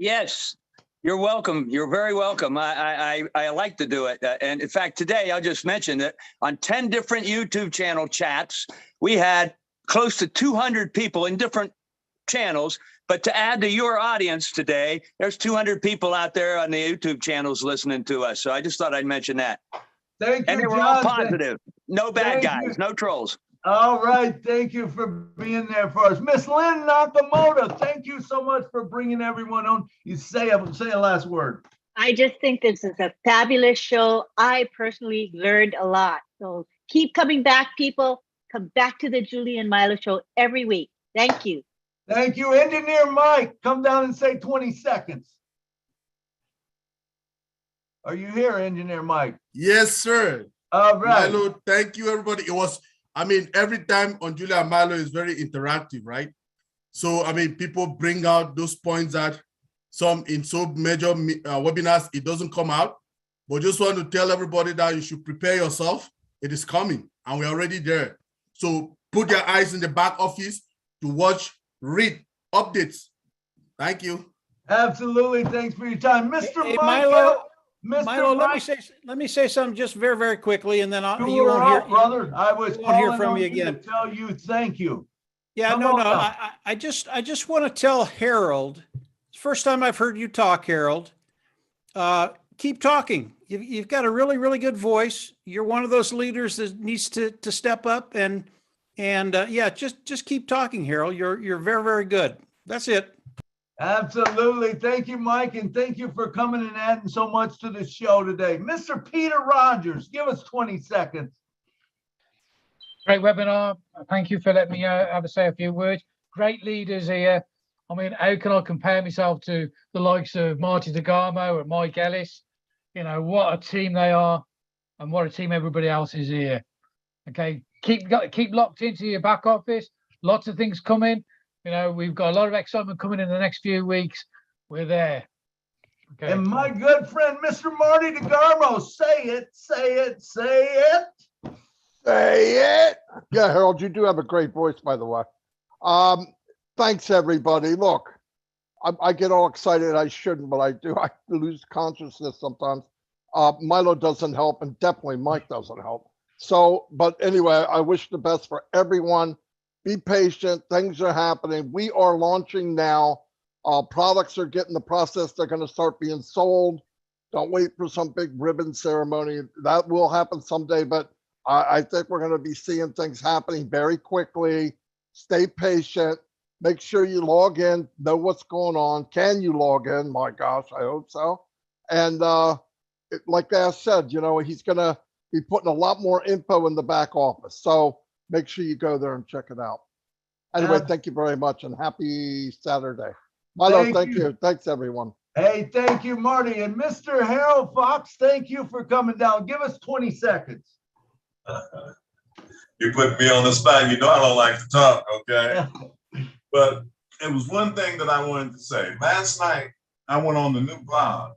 Yes, you're welcome. You're very welcome. I like to do it. And in fact, today I'll just mention that on 10 different YouTube channel chats, we had close to 200 people in different channels. But to add to your audience today, there's 200 people out there on the YouTube channels listening to us. So I just thought I'd mention that. Thank And you, they were all John. positive. No bad Thank guys, you. no trolls. All right. Thank you for being there for us. Miss Lynn Nakamoto, thank you so much for bringing everyone on. You say a last word. I just think this is a fabulous show. I personally learned a lot. So keep coming back, people. Come back to the Julie and Milo show every week. Thank you. Thank you. Engineer Mike, come down and say 20 seconds. Are you here, Engineer Mike? Yes, sir. All right. Milo, thank you, everybody. It was, I mean, every time on Julie and Milo is very interactive, right? So, I mean, people bring out those points that some in so major webinars, it doesn't come out. But just want to tell everybody that you should prepare yourself. It is coming, and we're already there. So put your eyes in the back office to watch, read updates. Thank you. Absolutely. Thanks for your time. Mr. Hey, Mike, Milo, let me say something just very, very quickly, and then you won't hear, brother. I was won't hear calling from on me you again. to tell you thank you. Yeah, Come no. on up. I just want to tell Harold. It's the first time I've heard you talk, Harold. Keep talking. You've got a really, really good voice. You're one of those leaders that needs to step up and yeah, just keep talking, Harold. You're very, very good. That's it. Absolutely. Thank you, Mike, and thank you for coming and adding so much to the show today. Mr. Peter Rogers, give us 20 seconds. Great webinar. Thank you for letting me have a say a few words. Great leaders here. I mean, how can I compare myself to the likes of Marty DeGarmo and Mike Ellis? You know, what a team they are and what a team everybody else is here. Okay, keep locked into your back office. Lots of things coming. You know, we've got a lot of excitement coming in the next few weeks. We're there. Okay. And my good friend, Mr. Marty DeGarmo, say it, say it, say it. Say it. Yeah, Harold, you do have a great voice, by the way. Thanks, everybody. Look, I get all excited. I shouldn't, but I do. I lose consciousness sometimes. Milo doesn't help, and definitely Mike doesn't help. So, but anyway, I wish the best for everyone. Be patient. Things are happening. We are launching now. Products are getting the process. They're going to start being sold. Don't wait for some big ribbon ceremony. That will happen someday, but I think we're going to be seeing things happening very quickly. Stay patient. Make sure you log in, know what's going on. Can you log in? My gosh, I hope so. And like I said, you know, he's going to be putting a lot more info in the back office. So make sure you go there and check it out. Anyway, thank you very much and happy Saturday. Milo, thank you. Thanks, everyone. Hey, thank you, Marty. And Mr. Harold Fox, thank you for coming down. Give us 20 seconds. You put me on the spot. You know I don't like to talk, okay? But it was one thing that I wanted to say. Last night, I went on the new blog,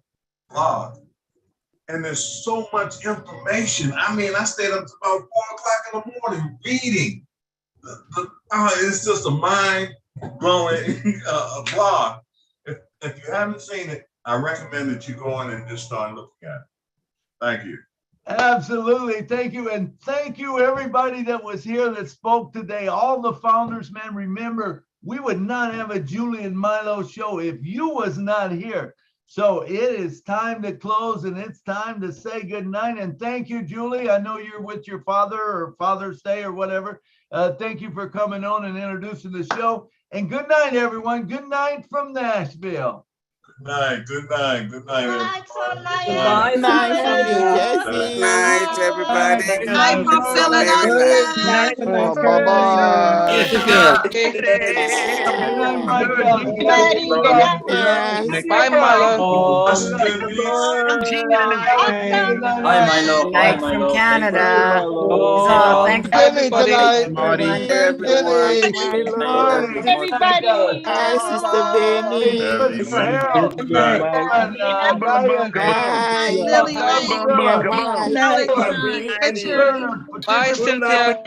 and there's so much information. I mean, I stayed up to about 4 o'clock in the morning reading. It's just a mind-blowing blog. If you haven't seen it, I recommend that you go in and just start looking at it. Thank you. Absolutely. Thank you. And thank you, everybody that was here that spoke today. All the founders, man, remember, we would not have a Julie and Milo show if you was not here. So it is time to close and it's time to say good night. And thank you, Julie. I know you're with your father or Father's Day or whatever. Thank you for coming on and introducing the show. And good night, everyone. Good night from Nashville. Good night. Good night. Good night, everybody. Good night, Good night, everybody. Good night from Philadelphia. Bye-bye. Bye, Milo. Bye, Milo. Bye, Night from Milo. Canada. Oh, Thanks, Benny everybody. tonight. Everybody. Hi, Sister Benny. Bye, Cynthia.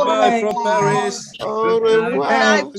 Bye from Paris. Au revoir.